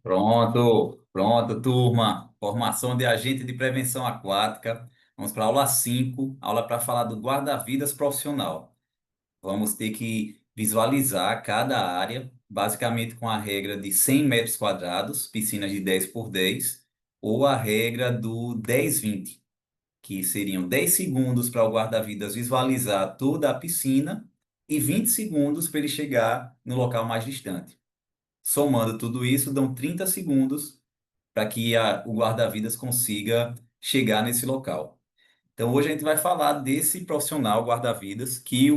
Pronto, pronto, turma. Formação de agente de prevenção aquática. Vamos para a aula 5, aula para falar do guarda-vidas profissional. Vamos ter que visualizar cada área, basicamente com a regra de 100 metros quadrados, piscinas de 10 por 10, ou a regra do 10-20, que seriam 10 segundos para o guarda-vidas visualizar toda a piscina e 20 segundos para ele chegar no local mais distante. Somando tudo isso, dão 30 segundos para que o guarda-vidas consiga chegar nesse local. Então, hoje a gente vai falar desse profissional guarda-vidas que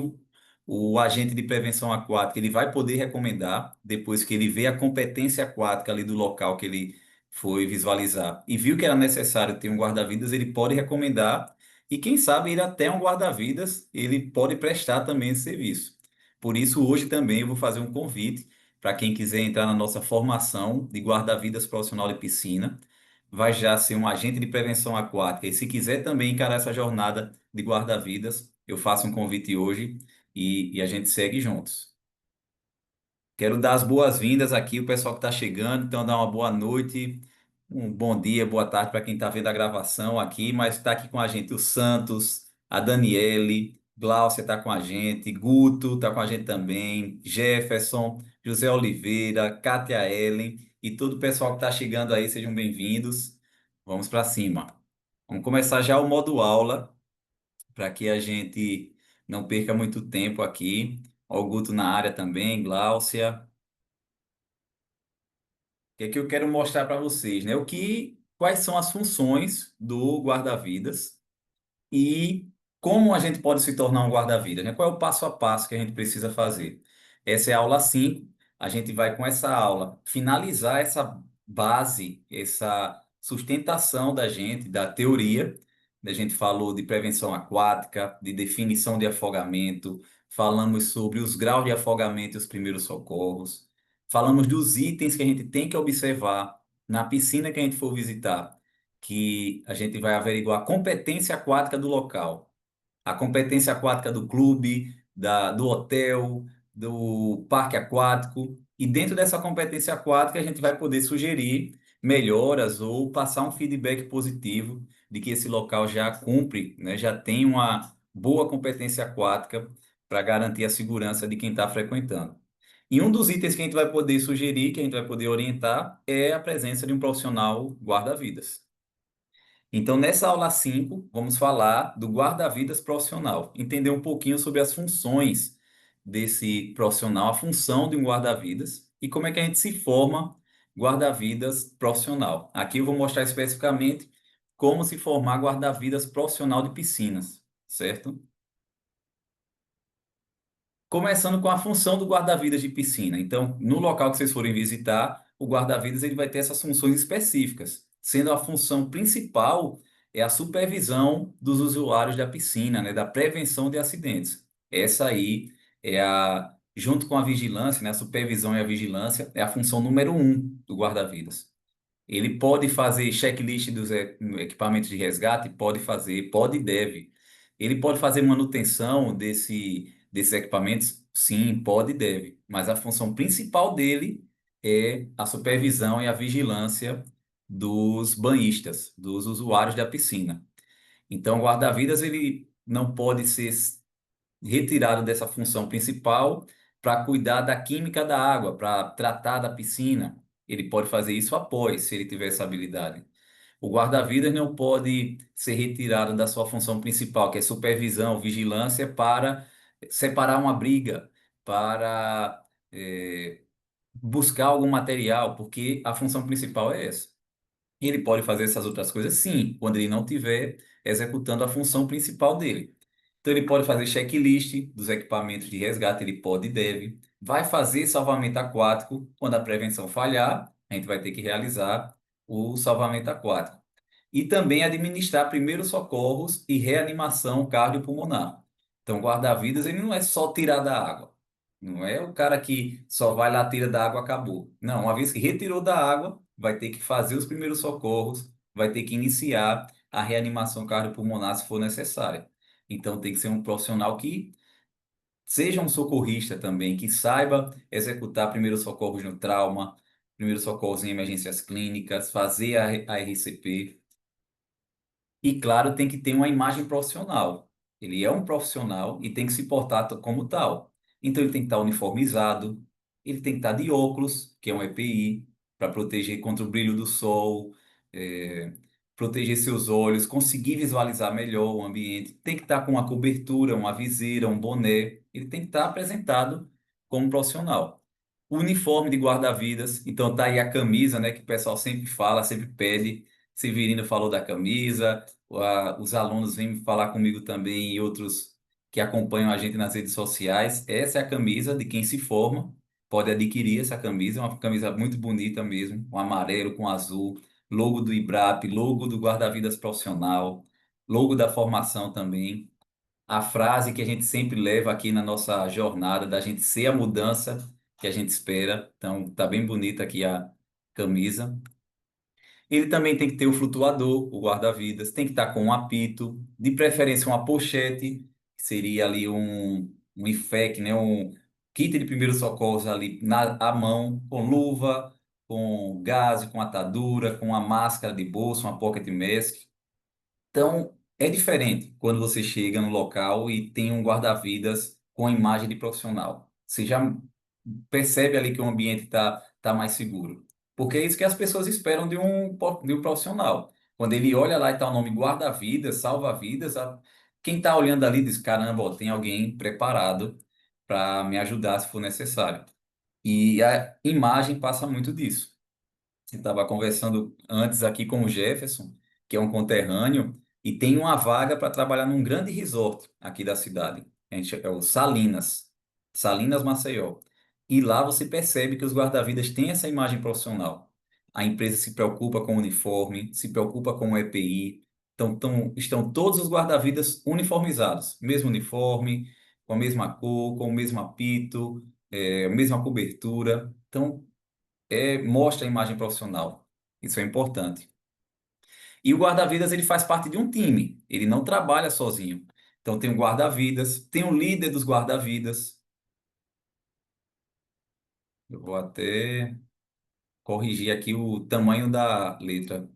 o agente de prevenção aquática ele vai poder recomendar depois que ele vê a competência aquática ali do local que ele foi visualizar e viu que era necessário ter um guarda-vidas, ele pode recomendar e quem sabe ir até um guarda-vidas, ele pode prestar também esse serviço. Por isso, hoje também eu vou fazer um convite para quem quiser entrar na nossa formação de guarda-vidas profissional de piscina, vai já ser um agente de prevenção aquática. E se quiser também encarar essa jornada de guarda-vidas, eu faço um convite hoje e a gente segue juntos. Quero dar as boas-vindas aqui, o pessoal que está chegando, então dar uma boa noite, um bom dia, boa tarde para quem está vendo a gravação aqui, mas está aqui com a gente o Santos, a Daniele, Glaucia está com a gente, Guto está com a gente também, Jefferson, José Oliveira, Kátia Ellen e todo o pessoal que está chegando aí, sejam bem-vindos. Vamos para cima. Vamos começar já o modo aula, para que a gente não perca muito tempo aqui. Ó, o Guto na área também, Gláucia. O que é que eu quero mostrar para vocês, né? Quais são as funções do guarda-vidas e como a gente pode se tornar um guarda-vidas, né? Qual é o passo a passo que a gente precisa fazer? Essa é a aula 5. A gente vai com essa aula finalizar essa base, essa sustentação da gente, da teoria. A gente falou de prevenção aquática, de definição de afogamento, falamos sobre os graus de afogamento e os primeiros socorros, falamos dos itens que a gente tem que observar na piscina que a gente for visitar, que a gente vai averiguar a competência aquática do local, a competência aquática do clube, do hotel, do parque aquático. E dentro dessa competência aquática, a gente vai poder sugerir melhoras ou passar um feedback positivo de que esse local já cumpre, né, já tem uma boa competência aquática para garantir a segurança de quem está frequentando. E um dos itens que a gente vai poder sugerir, que a gente vai poder orientar, é a presença de um profissional guarda-vidas. Então, nessa aula 5, vamos falar do guarda-vidas profissional, entender um pouquinho sobre as funções desse profissional, a função de um guarda-vidas e como é que a gente se forma guarda-vidas profissional. Aqui eu vou mostrar especificamente como se formar guarda-vidas profissional de piscinas, certo? Começando com a função do guarda-vidas de piscina. Então, no local que vocês forem visitar, o guarda-vidas ele vai ter essas funções específicas, sendo a função principal é a supervisão dos usuários da piscina, né, da prevenção de acidentes. Essa aí junto com a vigilância, né, a supervisão e a vigilância, é a função número um do guarda-vidas. Ele pode fazer checklist dos equipamentos de resgate? Pode fazer, pode e deve. Ele pode fazer manutenção desses equipamentos? Sim, pode e deve. Mas a função principal dele é a supervisão e a vigilância dos banhistas, dos usuários da piscina. Então, o guarda-vidas ele não pode ser retirado dessa função principal para cuidar da química da água, para tratar da piscina. Ele pode fazer isso após, se ele tiver essa habilidade. O guarda-vidas não pode ser retirado da sua função principal, que é supervisão, vigilância, para separar uma briga, para buscar algum material, porque a função principal é essa. Ele pode fazer essas outras coisas, sim, quando ele não estiver executando a função principal dele. Então, ele pode fazer checklist dos equipamentos de resgate, ele pode e deve. Vai fazer salvamento aquático. Quando a prevenção falhar, a gente vai ter que realizar o salvamento aquático. E também administrar primeiros socorros e reanimação cardiopulmonar. Então, guarda-vidas, ele não é só tirar da água. Não é o cara que só vai lá, tira da água, acabou. Não, uma vez que retirou da água, vai ter que fazer os primeiros socorros, vai ter que iniciar a reanimação cardiopulmonar se for necessária. Então tem que ser um profissional que seja um socorrista também, que saiba executar primeiros socorros no trauma, primeiros socorros em emergências clínicas, fazer a RCP. E, claro, tem que ter uma imagem profissional. Ele é um profissional e tem que se portar como tal. Então, ele tem que estar uniformizado, ele tem que estar de óculos, que é um EPI, para proteger contra o brilho do sol, eh, proteger seus olhos, conseguir visualizar melhor o ambiente. Tem que estar com uma cobertura, uma viseira, um boné. Ele tem que estar apresentado como profissional. O uniforme de guarda-vidas, então tá aí a camisa, né, que o pessoal sempre fala, sempre pede. Severino falou da camisa, os alunos vêm falar comigo também e outros que acompanham a gente nas redes sociais. Essa é a camisa de quem se forma, pode adquirir essa camisa, é uma camisa muito bonita mesmo, com amarelo, com azul, logo do IBRAP, logo do guarda-vidas profissional, logo da formação também. A frase que a gente sempre leva aqui na nossa jornada, da gente ser a mudança que a gente espera. Então, tá bem bonita aqui a camisa. Ele também tem que ter o flutuador, o guarda-vidas, tem que estar com um apito, de preferência uma pochete, que seria ali um IFEC, né? Um kit de primeiros socorros ali na à mão, com luva, com gás, com atadura, com uma máscara de bolso, uma pocket mask. Então, é diferente quando você chega no local e tem um guarda-vidas com a imagem de profissional. Você já percebe ali que o ambiente tá mais seguro. Porque é isso que as pessoas esperam de um profissional. Quando ele olha lá e tá o nome guarda-vidas, salva-vidas, quem tá olhando ali diz: caramba, ó, tem alguém preparado para me ajudar se for necessário. E a imagem passa muito disso. Eu estava conversando antes aqui com o Jefferson, que é um conterrâneo, e tem uma vaga para trabalhar num grande resort aqui da cidade. É o Salinas, Salinas Maceió. E lá você percebe que os guarda-vidas têm essa imagem profissional. A empresa se preocupa com o uniforme, se preocupa com o EPI. Então, estão todos os guarda-vidas uniformizados, mesmo uniforme, com a mesma cor, com o mesmo apito, mesma cobertura. Então, mostra a imagem profissional. Isso é importante. E o guarda-vidas ele faz parte de um time. Ele não trabalha sozinho. Então tem o guarda-vidas, tem o líder dos guarda-vidas. Eu vou até corrigir aqui o tamanho da letra.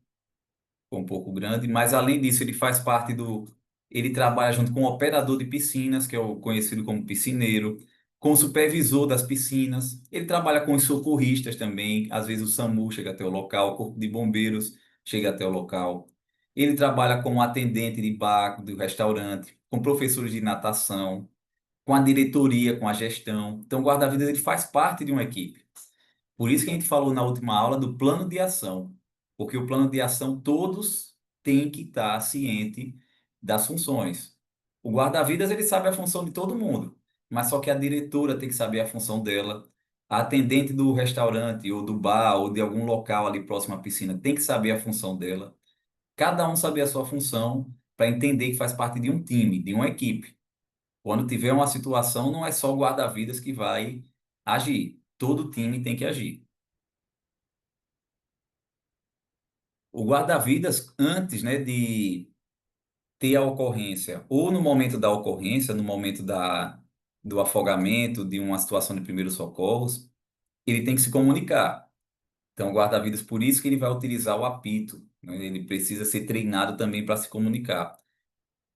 Ficou um pouco grande, mas além disso, ele faz parte do. Ele trabalha junto com o operador de piscinas, que é o conhecido como piscineiro, com o supervisor das piscinas. Ele trabalha com os socorristas também. Às vezes o SAMU chega até o local, o Corpo de Bombeiros chega até o local. Ele trabalha como atendente de bar, do restaurante, com professores de natação, com a diretoria, com a gestão. Então, o guarda-vidas ele faz parte de uma equipe. Por isso que a gente falou na última aula do plano de ação, porque o plano de ação todos têm que estar ciente das funções. O guarda-vidas ele sabe a função de todo mundo, mas só que a diretora tem que saber a função dela, a atendente do restaurante ou do bar ou de algum local ali próximo à piscina tem que saber a função dela. Cada um saber a sua função para entender que faz parte de um time, de uma equipe. Quando tiver uma situação, não é só o guarda-vidas que vai agir. Todo time tem que agir. O guarda-vidas, antes, né, de ter a ocorrência, ou no momento da ocorrência, no momento do afogamento, de uma situação de primeiros socorros, ele tem que se comunicar. Então, o guarda-vidas, por isso que ele vai utilizar o apito, né? Ele precisa ser treinado também para se comunicar.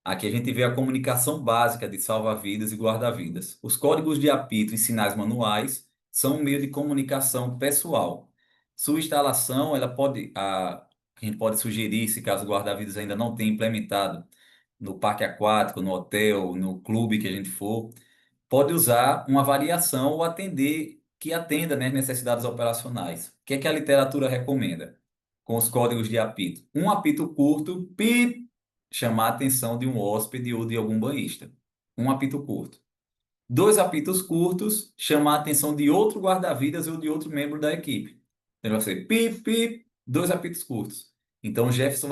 Aqui a gente vê a comunicação básica de salva-vidas e guarda-vidas. Os códigos de apito e sinais manuais são um meio de comunicação pessoal. Sua instalação, a gente pode sugerir, se caso o guarda-vidas ainda não tenha implementado no parque aquático, no hotel, no clube que a gente for, pode usar uma variação ou que atenda, né, necessidades operacionais. O que é que a literatura recomenda? Com os códigos de apito. Um apito curto, pi, chamar a atenção de um hóspede ou de algum banhista. Um apito curto. Dois apitos curtos, chamar a atenção de outro guarda-vidas ou de outro membro da equipe. Então vai ser pi, pi, dois apitos curtos. Então o Jefferson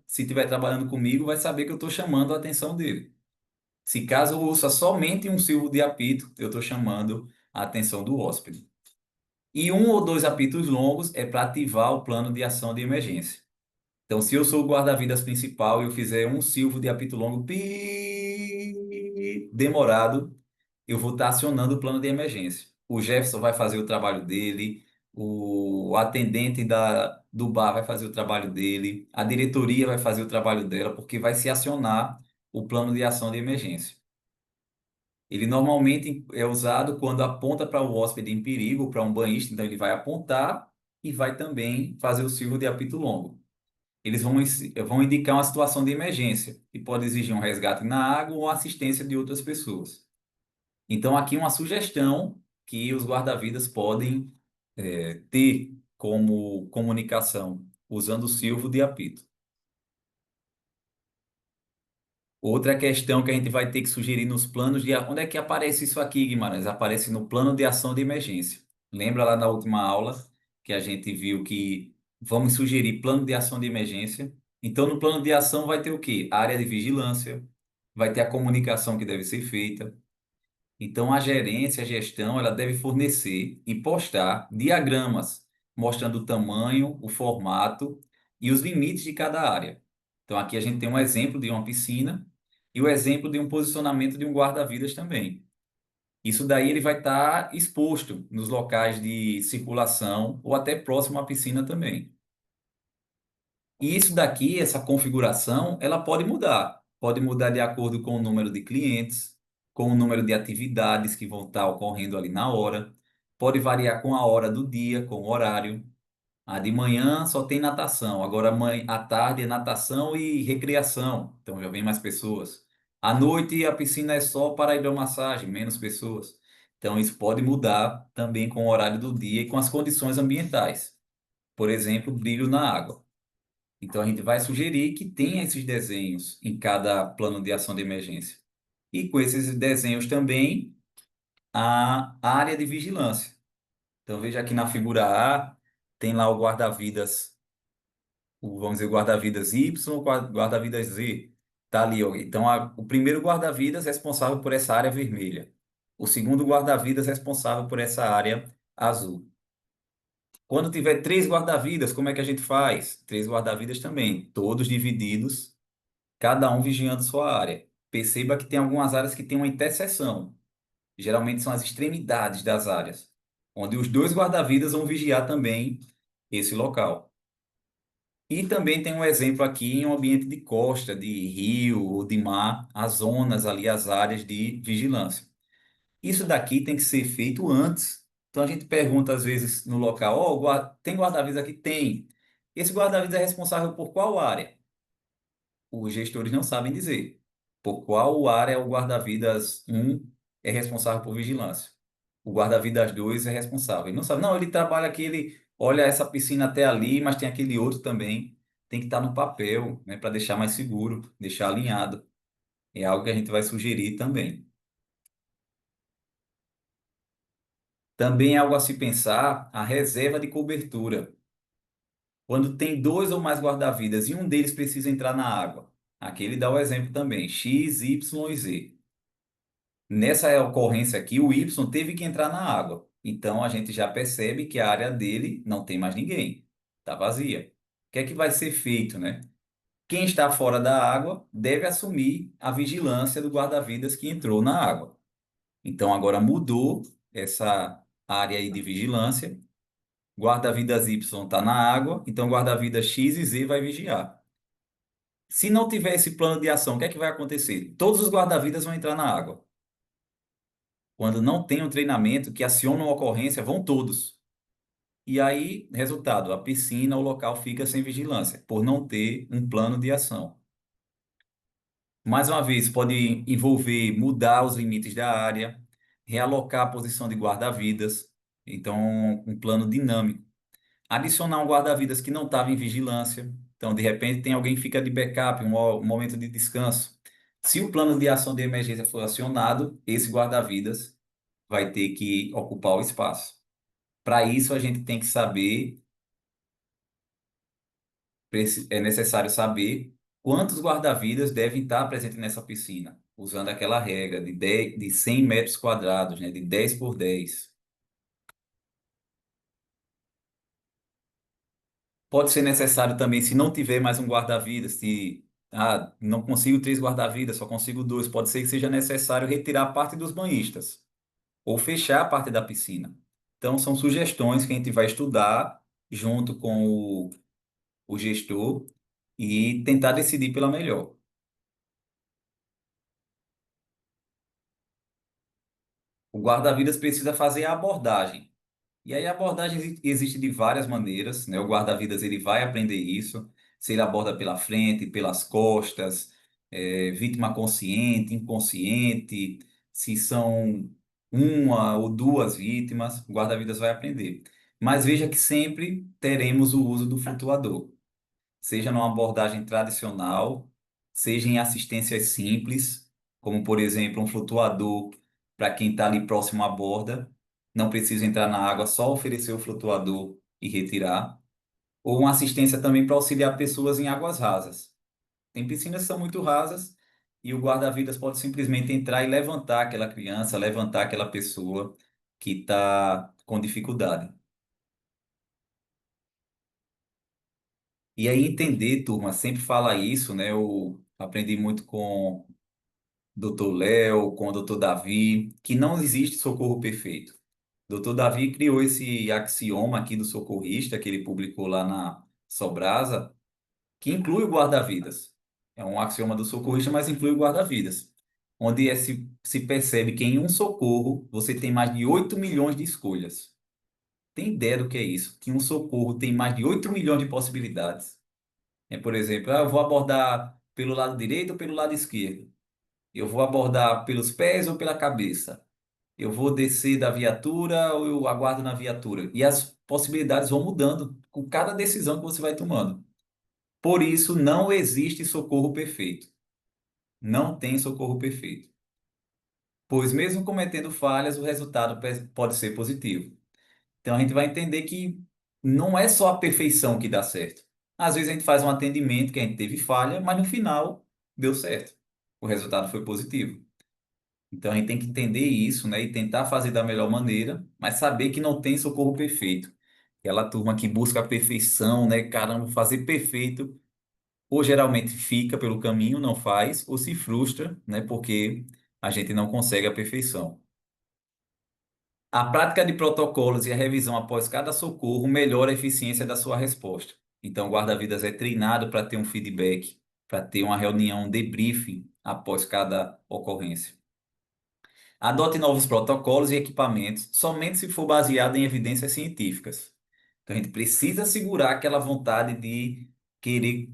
se estiver trabalhando comigo, vai saber que eu estou chamando a atenção dele. Se caso eu ouça somente um silvo de apito, eu estou chamando a atenção do hóspede. E um ou dois apitos longos é para ativar o plano de ação de emergência. Então, se eu sou o guarda-vidas principal e eu fizer um silvo de apito longo, pi, demorado, eu vou estar acionando o plano de emergência. O Jefferson vai fazer o trabalho dele, o atendente do bar vai fazer o trabalho dele, a diretoria vai fazer o trabalho dela, porque vai se acionar o plano de ação de emergência. Ele normalmente é usado quando aponta para o hóspede em perigo, para um banhista, então ele vai apontar e vai também fazer o silvo de apito longo. Eles vão indicar uma situação de emergência, que pode exigir um resgate na água ou assistência de outras pessoas. Então, aqui uma sugestão que os guarda-vidas podem ter como comunicação, usando o silvo de apito. Outra questão que a gente vai ter que sugerir nos planos de... Onde é que aparece isso aqui, Guimarães? Aparece no plano de ação de emergência. Lembra lá na última aula que a gente viu que vamos sugerir plano de ação de emergência? Então, no plano de ação vai ter o quê? A área de vigilância, vai ter a comunicação que deve ser feita. Então, a gerência, a gestão, ela deve fornecer e postar diagramas mostrando o tamanho, o formato e os limites de cada área. Então, aqui a gente tem um exemplo de uma piscina e o exemplo de um posicionamento de um guarda-vidas também. Isso daí ele vai estar exposto nos locais de circulação ou até próximo à piscina também. E isso daqui, essa configuração, ela pode mudar. Pode mudar de acordo com o número de clientes, com o número de atividades que vão estar ocorrendo ali na hora. Pode variar com a hora do dia, com o horário. A de manhã só tem natação. Agora, à tarde é natação e recreação. Então já vem mais pessoas. À noite a piscina é só para hidromassagem, menos pessoas. Então isso pode mudar também com o horário do dia e com as condições ambientais. Por exemplo, brilho na água. Então, a gente vai sugerir que tenha esses desenhos em cada plano de ação de emergência. E com esses desenhos também, a área de vigilância. Então, veja aqui na figura A, tem lá o guarda-vidas, vamos dizer, guarda-vidas Y, guarda-vidas Z. Está ali, ó. Então, o primeiro guarda-vidas responsável por essa área vermelha. O segundo guarda-vidas responsável por essa área azul. Quando tiver três guarda-vidas, como é que a gente faz? Três guarda-vidas também, todos divididos, cada um vigiando sua área. Perceba que tem algumas áreas que têm uma interseção. Geralmente são as extremidades das áreas, onde os dois guarda-vidas vão vigiar também esse local. E também tem um exemplo aqui em um ambiente de costa, de rio ou de mar, as zonas ali, as áreas de vigilância. Isso daqui tem que ser feito antes. Então a gente pergunta às vezes no local, ó, tem guarda-vidas aqui? Tem. Esse guarda-vidas é responsável por qual área? Os gestores não sabem dizer. Por qual área o guarda-vidas um é responsável por vigilância? O guarda-vidas 2 é responsável. Ele não sabe, não, ele trabalha aqui, ele olha essa piscina até ali, mas tem aquele outro também. Tem que estar no papel, né, para deixar mais seguro, deixar alinhado. É algo que a gente vai sugerir também. Também é algo a se pensar, a reserva de cobertura. Quando tem dois ou mais guarda-vidas e um deles precisa entrar na água. Aqui ele dá o exemplo também, X, Y e Z. Nessa ocorrência aqui, o Y teve que entrar na água. Então a gente já percebe que a área dele não tem mais ninguém, está vazia. O que é que vai ser feito, né? Quem está fora da água deve assumir a vigilância do guarda-vidas que entrou na água. Então agora mudou essa área aí de vigilância. Guarda-vidas Y está na água, então guarda-vidas X e Z vai vigiar. Se não tiver esse plano de ação, o que é que vai acontecer? Todos os guarda-vidas vão entrar na água. Quando não tem um treinamento que aciona uma ocorrência, vão todos. E aí, resultado, a piscina, o local fica sem vigilância, por não ter um plano de ação. Mais uma vez, pode envolver mudar os limites da área, realocar a posição de guarda-vidas, então um plano dinâmico. Adicionar um guarda-vidas que não estava em vigilância, então de repente tem alguém que fica de backup, um momento de descanso. Se o plano de ação de emergência for acionado, esse guarda-vidas vai ter que ocupar o espaço. Para isso, a gente tem que saber, é necessário saber quantos guarda-vidas devem estar presentes nessa piscina, usando aquela regra de 10, de 100 metros quadrados, né, de 10 por 10. Pode ser necessário também, se não tiver mais um guarda-vidas, se não consigo três guarda-vidas, só consigo dois, pode ser que seja necessário retirar parte dos banhistas ou fechar a parte da piscina. Então, são sugestões que a gente vai estudar junto com o gestor e tentar decidir pela melhor. O guarda-vidas precisa fazer a abordagem. E aí a abordagem existe de várias maneiras, né? O guarda-vidas ele vai aprender isso, se ele aborda pela frente, pelas costas, vítima consciente, inconsciente, se são uma ou duas vítimas, o guarda-vidas vai aprender. Mas veja que sempre teremos o uso do flutuador, seja numa abordagem tradicional, seja em assistências simples, como por exemplo um flutuador para quem está ali próximo à borda, não precisa entrar na água, só oferecer o flutuador e retirar, ou uma assistência também para auxiliar pessoas em águas rasas. Tem piscinas que são muito rasas e o guarda-vidas pode simplesmente entrar e levantar aquela criança, levantar aquela pessoa que está com dificuldade. E aí entender, turma, sempre fala isso, né? Eu aprendi muito com Dr. Léo, com o Dr. Davi, que não existe socorro perfeito. Dr. Davi criou esse axioma aqui do socorrista, que ele publicou lá na Sobrasa, que inclui o guarda-vidas. É um axioma do socorrista, mas inclui o guarda-vidas. Onde se percebe que em um socorro você tem mais de 8 milhões de escolhas. Tem ideia do que é isso? Que um socorro tem mais de 8 milhões de possibilidades. Por exemplo, eu vou abordar pelo lado direito ou pelo lado esquerdo. Eu vou abordar pelos pés ou pela cabeça. Eu vou descer da viatura ou eu aguardo na viatura. E as possibilidades vão mudando com cada decisão que você vai tomando. Por isso, não existe socorro perfeito. Não tem socorro perfeito. Pois, mesmo cometendo falhas, o resultado pode ser positivo. Então, a gente vai entender que não é só a perfeição que dá certo. Às vezes, a gente faz um atendimento que a gente teve falha, mas no final deu certo. O resultado foi positivo. Então a gente tem que entender isso, né, e tentar fazer da melhor maneira, mas saber que não tem socorro perfeito. Aquela turma que busca a perfeição, né, caramba, fazer perfeito, ou geralmente fica pelo caminho, não faz, ou se frustra, né, porque a gente não consegue a perfeição. A prática de protocolos e a revisão após cada socorro melhora a eficiência da sua resposta. Então, o guarda-vidas é treinado para ter um feedback, para ter uma reunião, um debriefing após cada ocorrência. Adote novos protocolos e equipamentos somente se for baseado em evidências científicas. Então, a gente precisa segurar aquela vontade de querer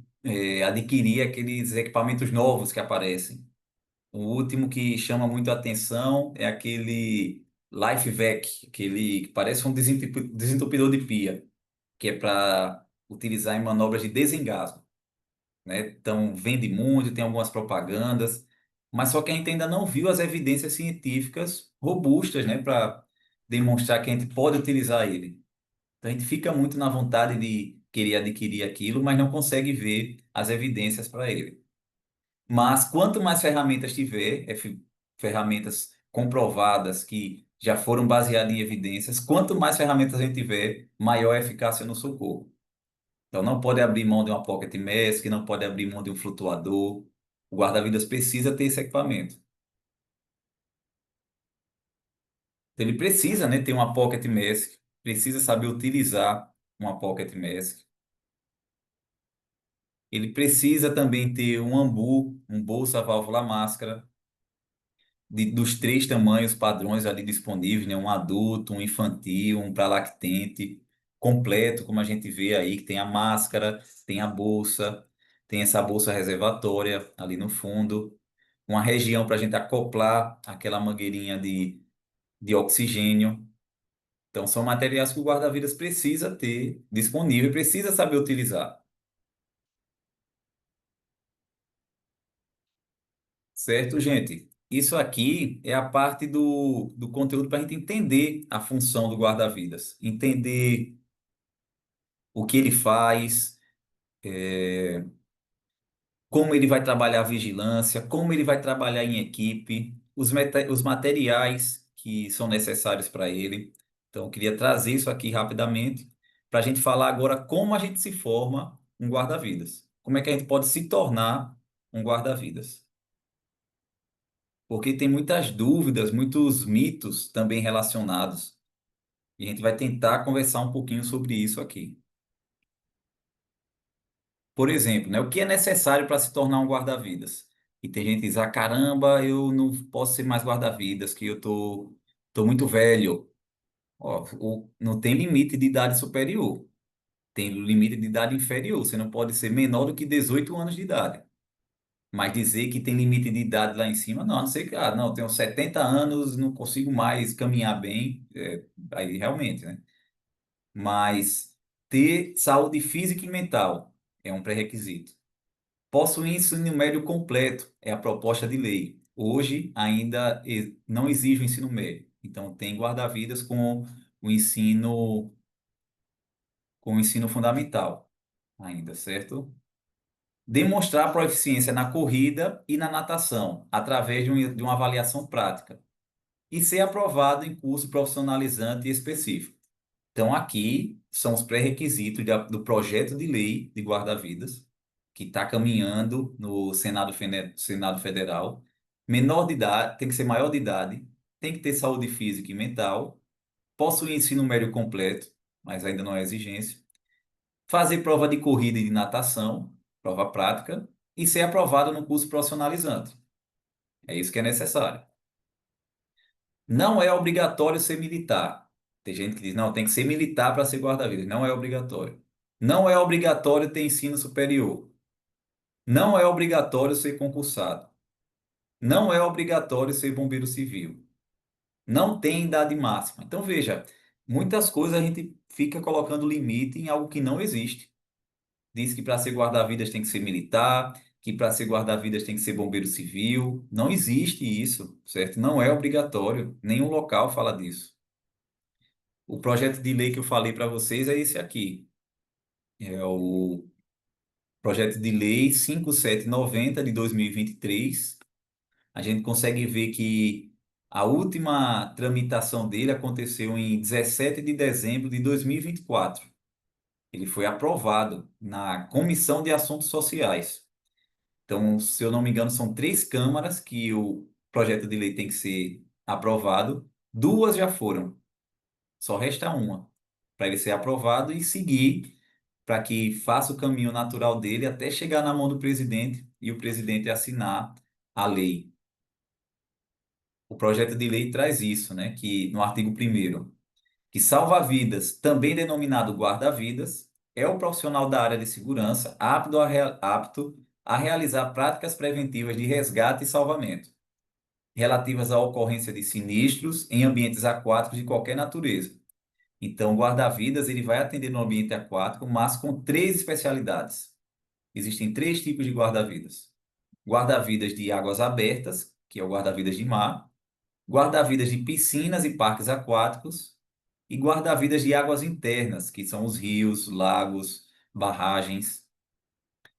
adquirir aqueles equipamentos novos que aparecem. O último que chama muito a atenção é aquele LifeVac, aquele que parece um desentupidor de pia, que é para utilizar em manobras de desengasgo, né? Então, vende muito, tem algumas propagandas, mas só que a gente ainda não viu as evidências científicas robustas, né, para demonstrar que a gente pode utilizar ele. Então, a gente fica muito na vontade de querer adquirir aquilo, mas não consegue ver as evidências para ele. Mas quanto mais ferramentas tiver, ferramentas comprovadas que já foram baseadas em evidências, quanto mais ferramentas a gente tiver, maior a eficácia no socorro. Então não pode abrir mão de uma pocket mask, não pode abrir mão de um flutuador. O guarda-vidas precisa ter esse equipamento. Então ele precisa, né, ter uma pocket mask, precisa saber utilizar uma pocket mask. Ele precisa também ter um ambu, um bolsa válvula máscara, dos três tamanhos padrões ali disponíveis, né? Um adulto, um infantil, um para lactente, completo, como a gente vê aí, que tem a máscara, tem a bolsa, tem essa bolsa reservatória ali no fundo, uma região para a gente acoplar aquela mangueirinha de oxigênio. Então, são materiais que o guarda-vidas precisa ter disponível, precisa saber utilizar. Certo, gente? Isso aqui é a parte do conteúdo para a gente entender a função do guarda-vidas, entender o que ele faz, como ele vai trabalhar a vigilância, como ele vai trabalhar em equipe, os materiais que são necessários para ele. Então, eu queria trazer isso aqui rapidamente para a gente falar agora como a gente se forma um guarda-vidas. Como é que a gente pode se tornar um guarda-vidas? Porque tem muitas dúvidas, muitos mitos também relacionados. E a gente vai tentar conversar um pouquinho sobre isso aqui. Por exemplo, né, o que é necessário para se tornar um guarda-vidas? E tem gente que diz, ah, caramba, eu não posso ser mais guarda-vidas, que tô muito velho. Ó, não tem limite de idade superior, tem limite de idade inferior. Você não pode ser menor do que 18 anos de idade. Mas dizer que tem limite de idade lá em cima, não, a não ser que, ah, não, tenho 70 anos, não consigo mais caminhar bem, aí realmente, né? Mas ter saúde física e mental é um pré-requisito. Possuir ensino médio completo é a proposta de lei. Hoje ainda não exige o ensino médio. Então tem guarda-vidas o ensino com o ensino fundamental ainda, certo? Demonstrar proficiência na corrida e na natação através de uma avaliação prática e ser aprovado em curso profissionalizante e específico. Então, aqui são os pré-requisitos do projeto de lei de guarda-vidas, que está caminhando no Senado Federal. Menor de idade, tem que ser maior de idade, tem que ter saúde física e mental, possui ensino médio completo, mas ainda não é exigência, fazer prova de corrida e de natação, prova prática, e ser aprovado no curso profissionalizante. É isso que é necessário. Não é obrigatório ser militar. Tem gente que diz, não, tem que ser militar para ser guarda-vidas. Não é obrigatório. Não é obrigatório ter ensino superior. Não é obrigatório ser concursado. Não é obrigatório ser bombeiro civil. Não tem idade máxima. Então, veja, muitas coisas a gente fica colocando limite em algo que não existe. Diz que para ser guarda-vidas tem que ser militar, que para ser guarda-vidas tem que ser bombeiro civil. Não existe isso, certo? Não é obrigatório. Nenhum local fala disso. O projeto de lei que eu falei para vocês é esse aqui. É o projeto de lei 5790 de 2023. A gente consegue ver que a última tramitação dele aconteceu em 17 de dezembro de 2024. Ele foi aprovado na Comissão de Assuntos Sociais. Então, se eu não me engano, são três câmaras que o projeto de lei tem que ser aprovado. Duas já foram, só resta uma para ele ser aprovado e seguir para que faça o caminho natural dele até chegar na mão do presidente e o presidente assinar a lei. O projeto de lei traz isso, né? Que no artigo 1º, que salva-vidas, também denominado guarda-vidas, é o profissional da área de segurança apto a realizar práticas preventivas de resgate e salvamento, relativas à ocorrência de sinistros em ambientes aquáticos de qualquer natureza. Então, o guarda-vidas ele vai atender no ambiente aquático, mas com três especialidades. Existem três tipos de guarda-vidas: guarda-vidas de águas abertas, que é o guarda-vidas de mar, guarda-vidas de piscinas e parques aquáticos, e guarda-vidas de águas internas, que são os rios, lagos, barragens.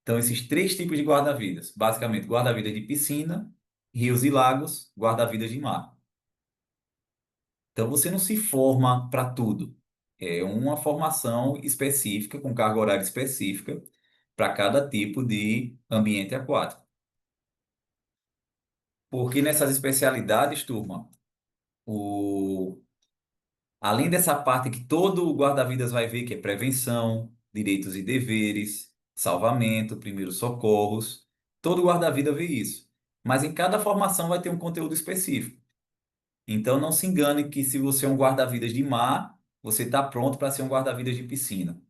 Então, esses três tipos de guarda-vidas, basicamente, guarda-vidas de piscina, rios e lagos, guarda-vidas de mar. Então, você não se forma para tudo. É uma formação específica, com carga horária específica, para cada tipo de ambiente aquático. Porque nessas especialidades, turma, o além dessa parte que todo guarda-vidas vai ver, que é prevenção, direitos e deveres, salvamento, primeiros socorros, todo guarda-vida vê isso. Mas em cada formação vai ter um conteúdo específico. Então não se engane que se você é um guarda-vidas de mar, você está pronto para ser um guarda-vidas de piscina.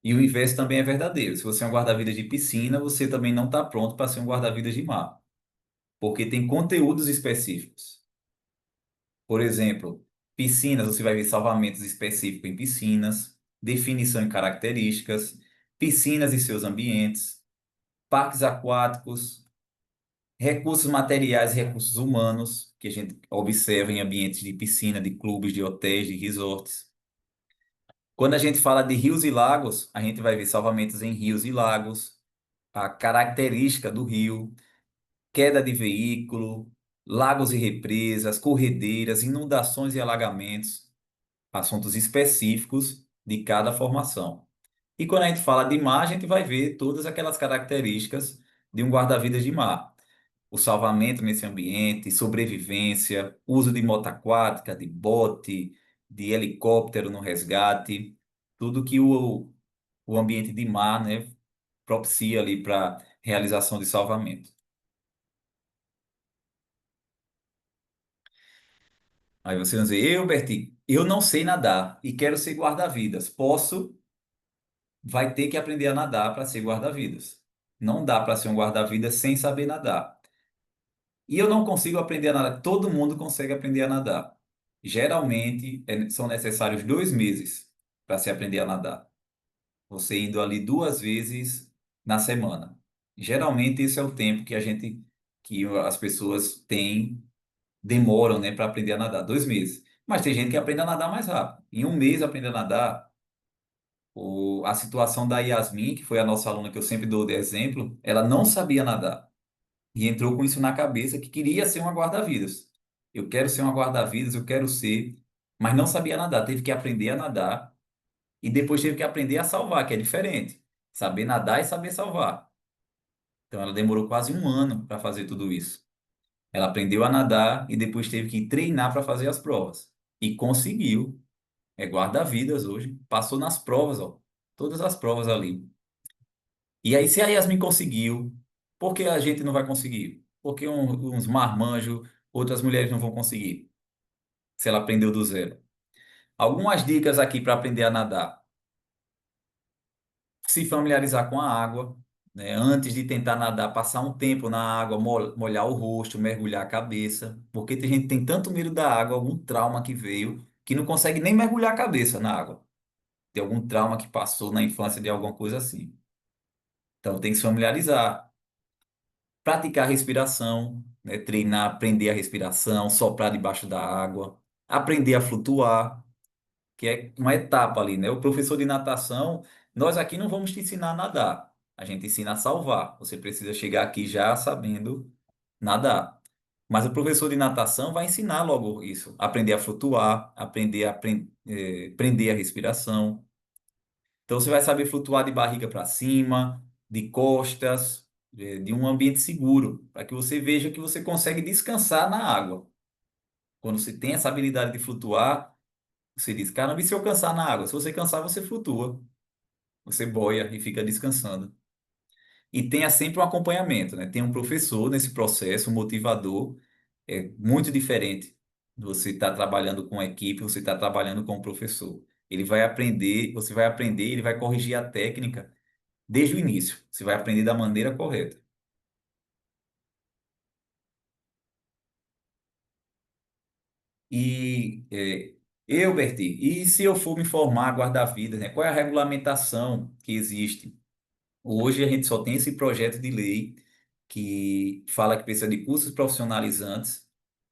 E o inverso também é verdadeiro. Se você é um guarda-vidas de piscina, você também não está pronto para ser um guarda-vidas de mar, porque tem conteúdos específicos. Por exemplo, piscinas, você vai ver salvamentos específicos em piscinas, definição e características, piscinas e seus ambientes, parques aquáticos, recursos materiais e recursos humanos, que a gente observa em ambientes de piscina, de clubes, de hotéis, de resorts. Quando a gente fala de rios e lagos, a gente vai ver salvamentos em rios e lagos, a característica do rio, queda de veículo, lagos e represas, corredeiras, inundações e alagamentos, assuntos específicos de cada formação. E quando a gente fala de mar, a gente vai ver todas aquelas características de um guarda-vidas de mar. O salvamento nesse ambiente, sobrevivência, uso de moto aquática, de bote, de helicóptero no resgate, tudo que o ambiente de mar, né, propicia ali para realização de salvamento. Aí você vai dizer, eu, Berti, eu não sei nadar e quero ser guarda-vidas. Posso, vai ter que aprender a nadar para ser guarda-vidas. Não dá para ser um guarda-vidas sem saber nadar. E eu não consigo aprender a nadar. Todo mundo consegue aprender a nadar. Geralmente, são necessários 2 meses para se aprender a nadar. Você indo ali 2 vezes na semana. Geralmente, esse é o tempo que as pessoas demoram, né, para aprender a nadar. 2 meses. Mas tem gente que aprende a nadar mais rápido. Em 1 mês aprende a nadar. A situação da Yasmin, que foi a nossa aluna que eu sempre dou de exemplo, ela não sabia nadar. E entrou com isso na cabeça que queria ser uma guarda-vidas. Eu quero ser uma guarda-vidas, eu quero ser, mas não sabia nadar. Teve que aprender a nadar e depois teve que aprender a salvar, que é diferente. Saber nadar e saber salvar. Então ela demorou quase 1 ano para fazer tudo isso. Ela aprendeu a nadar e depois teve que treinar para fazer as provas. E conseguiu. É guarda-vidas hoje. Passou nas provas, ó. Todas as provas ali. E aí, se a Yasmin conseguiu, por que a gente não vai conseguir? Porque uns marmanjos, outras mulheres não vão conseguir, se ela aprendeu do zero. Algumas dicas aqui para aprender a nadar. Se familiarizar com a água, né? Antes de tentar nadar, passar um tempo na água, molhar o rosto, mergulhar a cabeça. Porque tem gente que tem tanto medo da água, algum trauma que veio, que não consegue nem mergulhar a cabeça na água. Tem algum trauma que passou na infância de alguma coisa assim. Então tem que se familiarizar. Praticar respiração, né? Treinar, aprender a respiração, soprar debaixo da água, aprender a flutuar, que é uma etapa ali, né? O professor de natação, nós aqui não vamos te ensinar a nadar, a gente ensina a salvar. Você precisa chegar aqui já sabendo nadar. Mas o professor de natação vai ensinar logo isso, aprender a flutuar, prender a respiração. Então você vai saber flutuar de barriga para cima, de costas, de um ambiente seguro, para que você veja que você consegue descansar na água. Quando você tem essa habilidade de flutuar, você diz, caramba, e se eu cansar na água? Se você cansar, você flutua. Você boia e fica descansando. E tenha sempre um acompanhamento, né? Tem um professor nesse processo, um motivador, é muito diferente. Você está trabalhando com a equipe, você está trabalhando com o professor. Ele vai aprender, você vai aprender, ele vai corrigir a técnica desde o início. Você vai aprender da maneira correta. E eu, Berti, e se eu for me formar guarda-vidas, né? Qual é a regulamentação que existe? Hoje a gente só tem esse projeto de lei que fala que precisa de cursos profissionalizantes,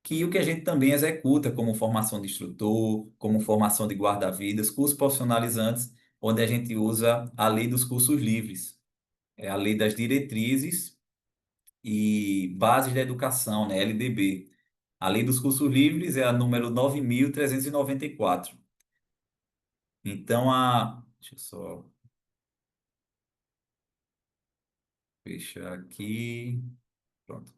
que o que a gente também executa como formação de instrutor, como formação de guarda-vidas, cursos profissionalizantes, onde a gente usa a lei dos cursos livres, é a lei das diretrizes e bases da educação, né, LDB. A lei dos cursos livres é a número 9.394. Então, deixa eu só fechar aqui. Pronto.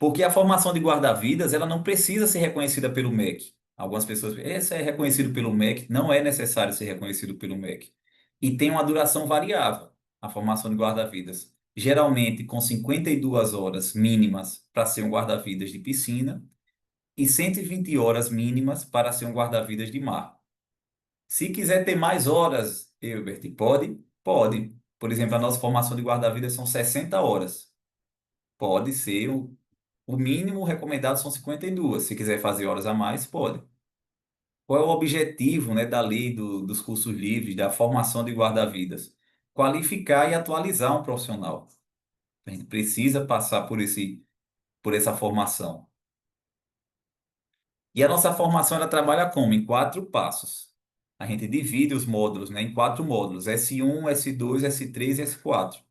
Porque a formação de guarda-vidas, ela não precisa ser reconhecida pelo MEC. Algumas pessoas, esse é reconhecido pelo MEC, não é necessário ser reconhecido pelo MEC. E tem uma duração variável, a formação de guarda-vidas. Geralmente com 52 horas mínimas para ser um guarda-vidas de piscina e 120 horas mínimas para ser um guarda-vidas de mar. Se quiser ter mais horas, Hilbert, pode? Pode. Por exemplo, a nossa formação de guarda-vidas são 60 horas. Pode ser, o mínimo recomendado são 52. Se quiser fazer horas a mais, pode. Qual é o objetivo, né, da lei dos cursos livres, da formação de guarda-vidas? Qualificar e atualizar um profissional. A gente precisa passar por essa formação. E a nossa formação ela trabalha como? Em 4 passos. A gente divide os módulos, né, em 4 módulos: S1, S2, S3 e S4.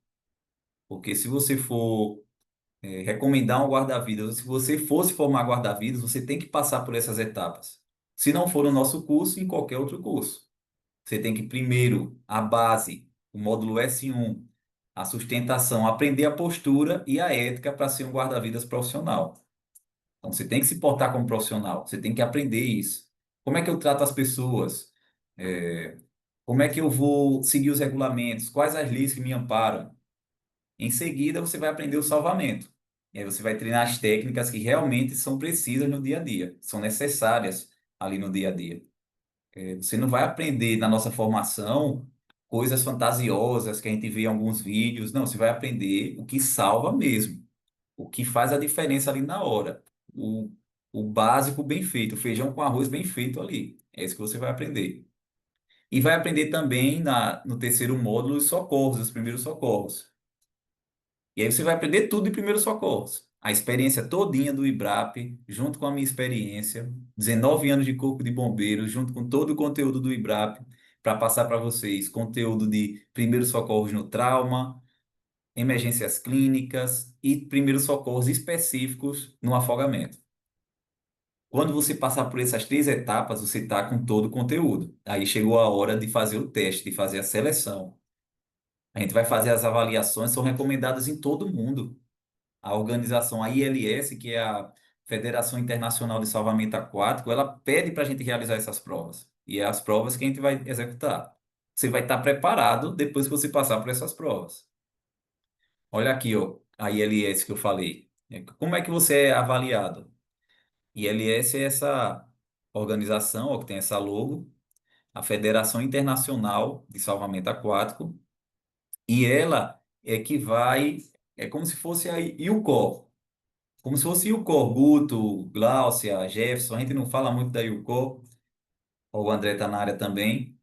Porque se você for recomendar um guarda-vidas, ou se você fosse formar guarda-vidas, você tem que passar por essas etapas. Se não for no nosso curso, em qualquer outro curso. Você tem que primeiro a base, o módulo S1, a sustentação, aprender a postura e a ética para ser um guarda-vidas profissional. Então você tem que se portar como profissional, você tem que aprender isso. como é que eu trato as pessoas, É, como é que eu vou seguir os regulamentos, quais as leis que me amparam. Em seguida, você vai aprender o salvamento. E aí você vai treinar as técnicas que realmente são precisas no dia a dia, são necessárias ali no dia a dia. Você não vai aprender na nossa formação coisas fantasiosas que a gente vê em alguns vídeos. Não, você vai aprender o que salva mesmo, o que faz a diferença ali na hora. O, o básico bem feito, o feijão com arroz bem feito ali. É isso que você vai aprender. E vai aprender também no terceiro módulo os socorros, os primeiros socorros. E aí você vai aprender tudo de primeiros socorros. A experiência todinha do IBRAP, junto com a minha experiência, 19 anos de Corpo de Bombeiros, junto com todo o conteúdo do IBRAP, para passar para vocês conteúdo de primeiros socorros no trauma, emergências clínicas e primeiros socorros específicos no afogamento. Quando você passar por essas três etapas, você está com todo o conteúdo. Aí chegou a hora de fazer o teste, de fazer a seleção. A gente vai fazer as avaliações, são recomendadas em todo mundo. A organização, a ILS, que é a Federação Internacional de Salvamento Aquático, ela pede para a gente realizar essas provas. E é as provas que a gente vai executar. Você vai estar preparado depois que você passar por essas provas. Olha aqui, ó, a ILS que eu falei. Como é que você é avaliado? ILS é essa organização, ó, que tem essa logo, a Federação Internacional de Salvamento Aquático, e ela é que vai, é como se fosse a IUCOR. Como se fosse Ilcor, Guto, Gláucia, Jefferson, a gente não fala muito da Ilcor, o André está na área também.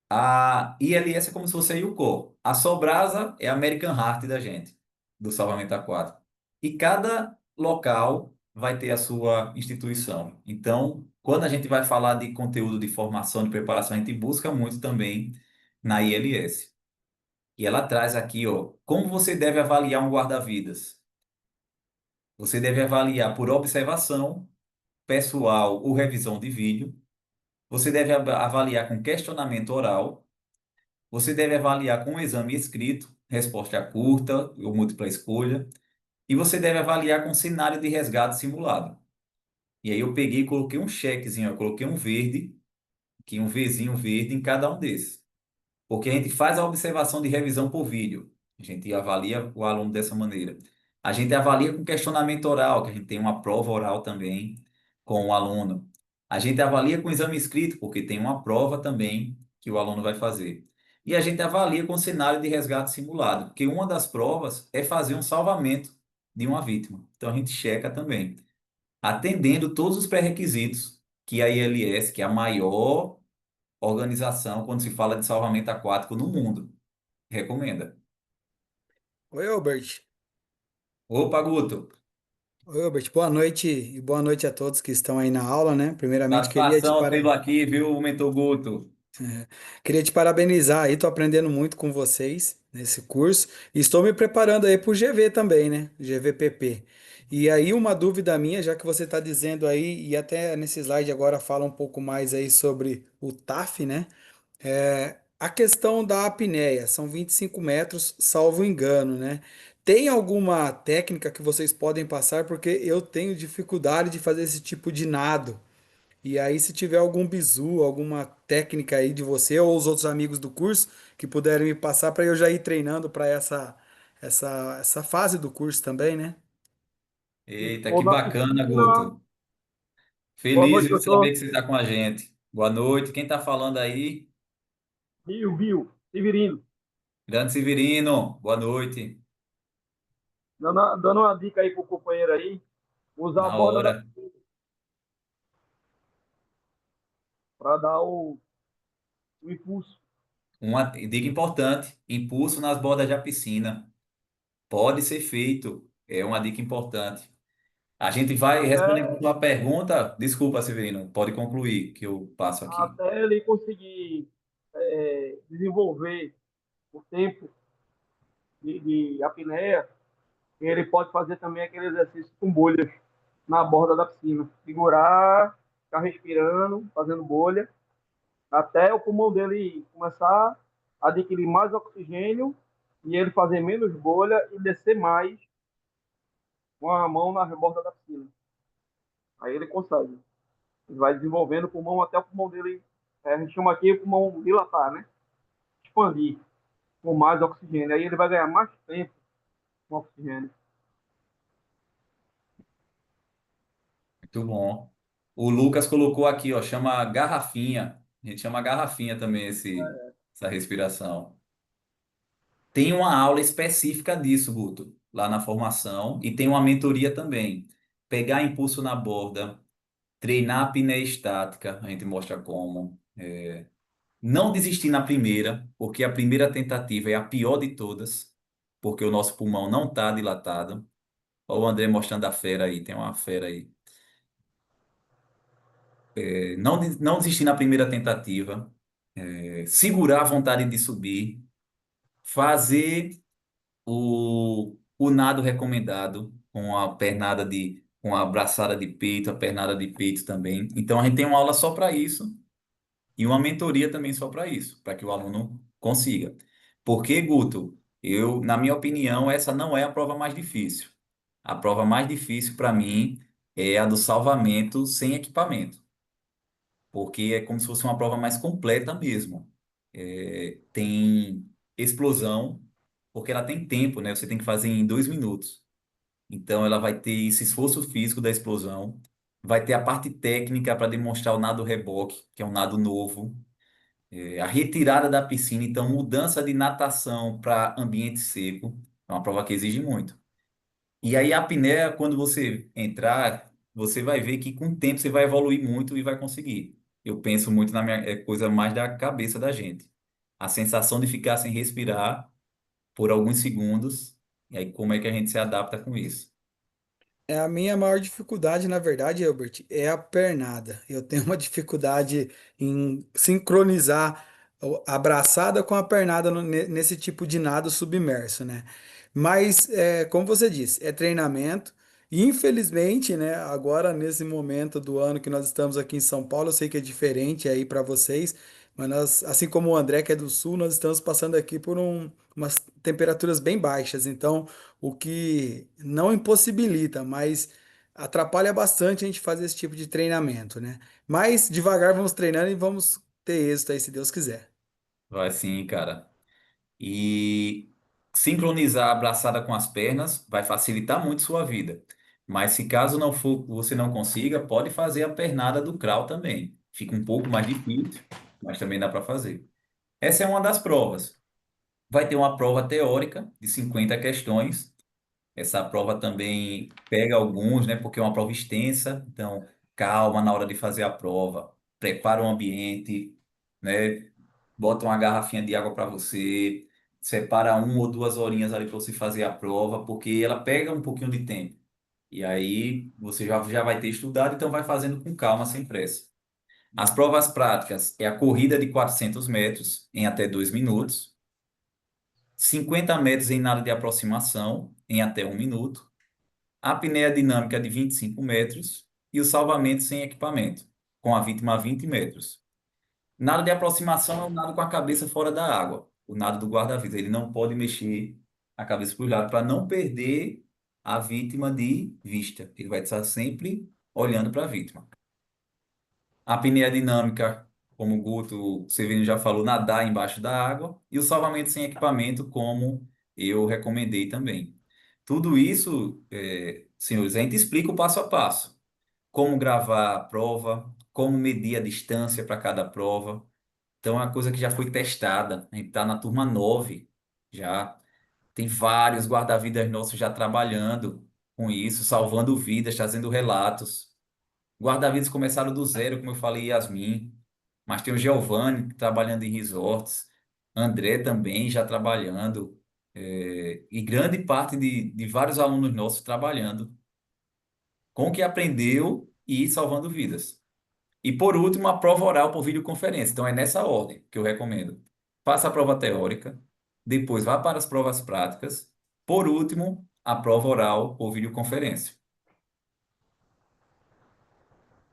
A ILS é como se fosse a Ilcor. A Sobrasa é a American Heart da gente, do salvamento aquático. E cada local vai ter a sua instituição. Então, quando a gente vai falar de conteúdo de formação, de preparação, a gente busca muito também na ILS. E ela traz aqui, ó, como você deve avaliar um guarda-vidas. Você deve avaliar por observação pessoal ou revisão de vídeo. Você deve avaliar com questionamento oral. Você deve avaliar com um exame escrito, resposta curta ou múltipla escolha. E você deve avaliar com cenário de resgate simulado. E aí eu peguei e coloquei um chequezinho, eu coloquei um verde, aqui um Vzinho verde em cada um desses. Porque a gente faz a observação de revisão por vídeo. A gente avalia o aluno dessa maneira. A gente avalia com questionamento oral, que a gente tem uma prova oral também com o aluno. A gente avalia com exame escrito, porque tem uma prova também que o aluno vai fazer. E a gente avalia com cenário de resgate simulado, porque uma das provas é fazer um salvamento de uma vítima. Então a gente checa também, atendendo todos os pré-requisitos que a ILS, que é a maior organização quando se fala de salvamento aquático no mundo. Recomenda. Oi, Albert. Opa, Guto. Oi, Albert. Boa noite e boa noite a todos que estão aí na aula, né? Primeiramente, Satisfação tê-lo aqui, viu, mentor Guto? queria te parabenizar aí. Tô aprendendo muito com vocês nesse curso e estou me preparando aí para o GV também, né? GVPP. E aí, uma dúvida minha, já que você está dizendo aí, e até nesse slide agora fala um pouco mais aí sobre o TAF, né? A questão da apneia, são 25 metros, salvo engano, né? Tem alguma técnica que vocês podem passar? Porque eu tenho dificuldade de fazer esse tipo de nado. E aí, se tiver algum bizu, alguma técnica aí de você ou os outros amigos do curso que puderem me passar para eu já ir treinando para essa fase do curso também, né? Eita, Ou que na bacana, piscina. Guto. Boa Feliz noite, de saber doutor. que você está com a gente. Boa noite. Quem está falando aí? Rio, Severino. Grande Severino. Boa noite. Dando uma dica aí pro companheiro aí, usar a Na borda da hora. piscina para dar o impulso. Uma dica importante: impulso nas bordas da piscina. Pode ser feito. É uma dica importante. A gente vai respondendo a Até, sua pergunta. Desculpa, Severino. Pode concluir, que eu passo aqui. até ele conseguir desenvolver o tempo de apneia, ele pode fazer também aquele exercício com bolhas na borda da piscina. Segurar, ficar respirando, fazendo bolha, até o pulmão dele começar a adquirir mais oxigênio e ele fazer menos bolha e descer mais com a mão na borda da piscina. Aí ele consegue. Ele vai desenvolvendo o pulmão até o pulmão dele, a gente chama aqui o pulmão dilatar, né? Expandir com mais oxigênio. Aí ele vai ganhar mais tempo com oxigênio. Muito bom. O Lucas colocou aqui, ó, chama garrafinha. A gente chama garrafinha também essa respiração. Tem uma aula específica disso, Guto, lá na formação, e tem uma mentoria também. Pegar impulso na borda, treinar a apneia estática, a gente mostra como. Não desistir na primeira, porque a primeira tentativa é a pior de todas, porque o nosso pulmão não está dilatado. Olha o André mostrando a fera aí, tem uma fera aí. Não desistir na primeira tentativa, segurar a vontade de subir, fazer o nado recomendado com a abraçada de peito, a pernada de peito também. Então a gente tem uma aula só para isso e uma mentoria também só para isso, para que o aluno consiga. Porque, Guto, na minha opinião, essa não é a prova mais difícil. A prova mais difícil para mim é a do salvamento sem equipamento, porque é como se fosse uma prova mais completa mesmo. Tem explosão, porque ela tem tempo, né? Você tem que fazer em 2 minutos. Então, ela vai ter esse esforço físico da explosão, vai ter a parte técnica para demonstrar o nado reboque, que é um nado novo, a retirada da piscina, então, mudança de natação para ambiente seco, é uma prova que exige muito. E aí, a apneia, quando você entrar, você vai ver que com o tempo você vai evoluir muito e vai conseguir. Eu penso muito na minha, é coisa mais da cabeça da gente. A sensação de ficar sem respirar por alguns segundos, e aí como é que a gente se adapta com isso? É a minha maior dificuldade, na verdade, Albert, é a pernada. Eu tenho uma dificuldade em sincronizar a braçada com a pernada nesse tipo de nado submerso, né? Mas, como você disse, é treinamento. E, infelizmente, né, agora nesse momento do ano que nós estamos aqui em São Paulo, eu sei que é diferente aí para vocês, mas nós, assim como o André, que é do sul, nós estamos passando aqui por umas temperaturas bem baixas. Então, o que não impossibilita, mas atrapalha bastante a gente fazer esse tipo de treinamento, né? Mas devagar vamos treinando e vamos ter êxito aí, se Deus quiser. Vai sim, cara. E sincronizar a braçada com as pernas vai facilitar muito sua vida. Mas se caso não for, você não consiga, pode fazer a pernada do crawl também. Fica um pouco mais difícil, mas também dá para fazer. Essa é uma das provas. Vai ter uma prova teórica de 50 questões. Essa prova também pega alguns, né? Porque é uma prova extensa. Então, calma na hora de fazer a prova. Prepara o ambiente, né? Bota uma garrafinha de água para você. Separa 1 ou 2 horinhas ali para você fazer a prova, porque ela pega um pouquinho de tempo. E aí você já vai ter estudado, então vai fazendo com calma, sem pressa. As provas práticas é a corrida de 400 metros em até 2 minutos. 50 metros em nado de aproximação em até 1 minuto, a apneia dinâmica de 25 metros e o salvamento sem equipamento, com a vítima a 20 metros. Nado de aproximação é o nado com a cabeça fora da água, o nado do guarda-vidas. Ele não pode mexer a cabeça para o lado para não perder a vítima de vista. Ele vai estar sempre olhando para a vítima. A apneia dinâmica, como o Guto Severino já falou, nadar embaixo da água. E o salvamento sem equipamento, como eu recomendei também. Tudo isso, senhores, a gente explica o passo a passo. Como gravar a prova, como medir a distância para cada prova. Então, é uma coisa que já foi testada. A gente está na turma 9 já. Tem vários guarda-vidas nossos já trabalhando com isso, salvando vidas, trazendo relatos. Guarda-vidas começaram do zero, como eu falei, Yasmin. Mas tem o Giovanni trabalhando em resorts. André também já trabalhando. E grande parte de vários alunos nossos trabalhando com o que aprendeu e salvando vidas. E por último, a prova oral por videoconferência. Então é nessa ordem que eu recomendo. Faça a prova teórica, depois vá para as provas práticas, por último, a prova oral por videoconferência.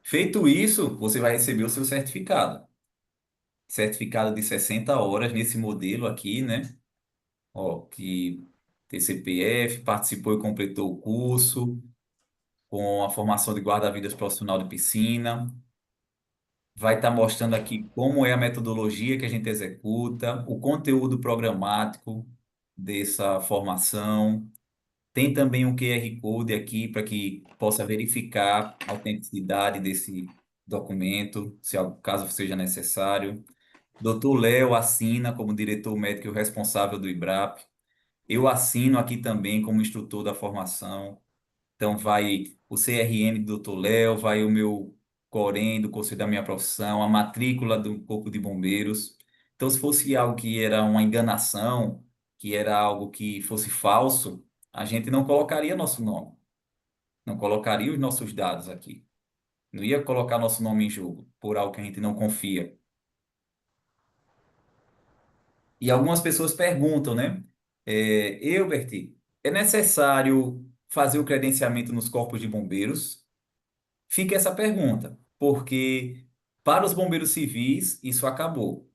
Feito isso, você vai receber o seu certificado. Certificado de 60 horas nesse modelo aqui, né? Ó, que tem CPF, participou e completou o curso, com a formação de guarda-vidas profissional de piscina. vai estar mostrando aqui como é a metodologia que a gente executa, o conteúdo programático dessa formação. Tem também um QR Code aqui para que possa verificar a autenticidade desse documento, se caso seja necessário. Doutor Léo assina como diretor médico responsável do IBRAP. Eu assino aqui também como instrutor da formação. Então vai o CRM do Dr. Léo, vai o meu Corém do Conselho da minha profissão, a matrícula do Corpo de Bombeiros. Então, se fosse algo que era uma enganação, que era algo que fosse falso, a gente não colocaria nosso nome, não colocaria os nossos dados aqui. Não ia colocar nosso nome em jogo por algo que a gente não confia. E algumas pessoas perguntam, né? Eubert, é necessário fazer o credenciamento nos corpos de bombeiros? Fica essa pergunta, porque para os bombeiros civis isso acabou.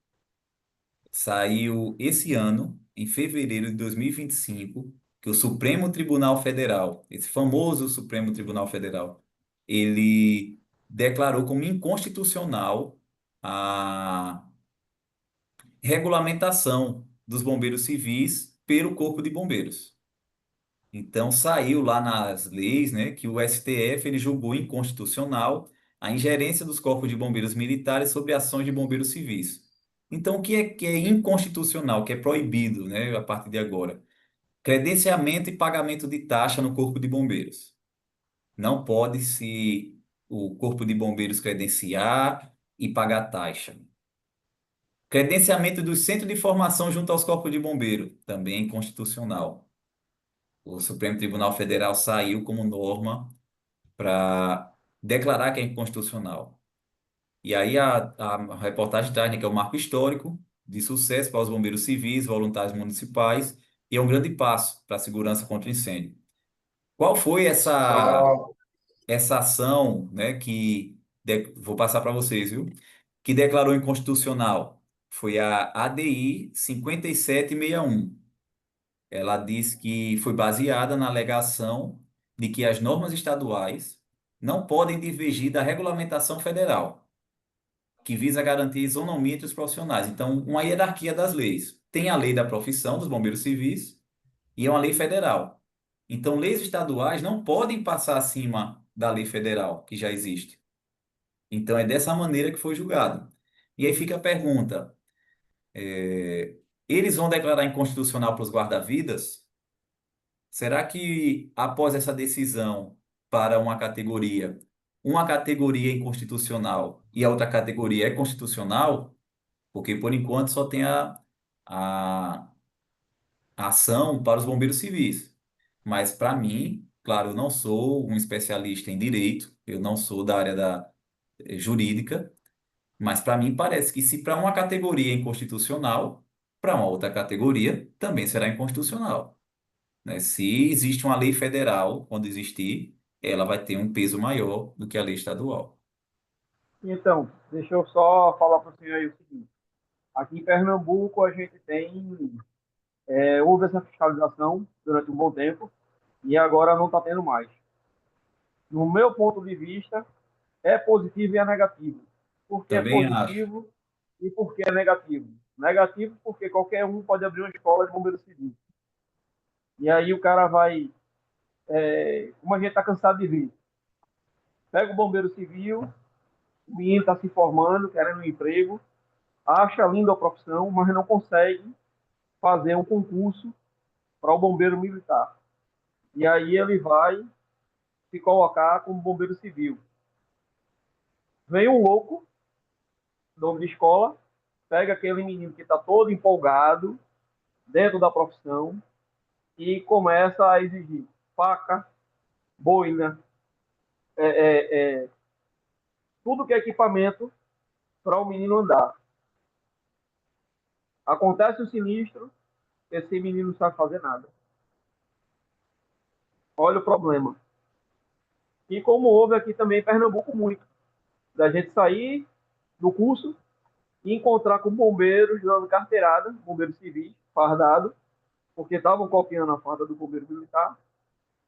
Saiu esse ano, em fevereiro de 2025, que o Supremo Tribunal Federal, esse famoso Supremo Tribunal Federal, ele declarou como inconstitucional a regulamentação dos bombeiros civis pelo Corpo de Bombeiros. Então saiu lá nas leis, né, que o STF ele julgou inconstitucional a ingerência dos corpos de bombeiros militares sobre ações de bombeiros civis. Então o que é inconstitucional, que é proibido, né, a partir de agora? Credenciamento e pagamento de taxa no corpo de bombeiros. Não pode se o corpo de bombeiros credenciar e pagar taxa. Credenciamento do centro de formação junto aos corpos de bombeiro, também é inconstitucional. O Supremo Tribunal Federal saiu como norma para declarar que é inconstitucional. E aí a reportagem traz, né, que é um marco histórico de sucesso para os bombeiros civis, voluntários municipais, e é um grande passo para a segurança contra incêndio. Qual foi essa ação, né, vou passar para vocês, viu? Que declarou inconstitucional? Foi a ADI 5761. Ela diz que foi baseada na alegação de que as normas estaduais não podem divergir da regulamentação federal, que visa garantir isonomia entre os profissionais. Então, uma hierarquia das leis. Tem a lei da profissão dos bombeiros civis e é uma lei federal. Então, leis estaduais não podem passar acima da lei federal, que já existe. Então, é dessa maneira que foi julgado. E aí fica a pergunta: eles vão declarar inconstitucional para os guarda-vidas? Será que após essa decisão para uma categoria é inconstitucional e a outra categoria é constitucional? Porque por enquanto só tem a, a ação para os bombeiros civis. Mas para mim, claro, eu não sou um especialista em direito, eu não sou da área jurídica, mas para mim parece que se para uma categoria é inconstitucional, para uma outra categoria também será inconstitucional, né? Se existe uma lei federal, quando existir, ela vai ter um peso maior do que a lei estadual. Então, deixa eu só falar para o senhor aí o seguinte. Aqui em Pernambuco, a gente tem, houve essa fiscalização durante um bom tempo e agora não está tendo mais. No meu ponto de vista, é positivo e é negativo. Por que é Também acho. positivo e por que é negativo? Negativo porque qualquer um pode abrir uma escola de bombeiro civil. E aí o cara vai, como a gente está cansado de ver, pega o bombeiro civil, o menino está se formando, querendo um emprego, acha linda a profissão, mas não consegue fazer um concurso para o bombeiro militar. E aí ele vai se colocar como bombeiro civil. Vem um louco, novo de escola, pega aquele menino que está todo empolgado dentro da profissão e começa a exigir faca, boina, é, é, é, tudo que é equipamento para o menino andar. Acontece o sinistro, esse menino não sabe fazer nada. Olha o problema. E como houve aqui também em Pernambuco muito, da gente sair do curso e encontrar com bombeiros dando carteirada, bombeiros civis, fardado, porque estavam copiando a farda do bombeiro militar,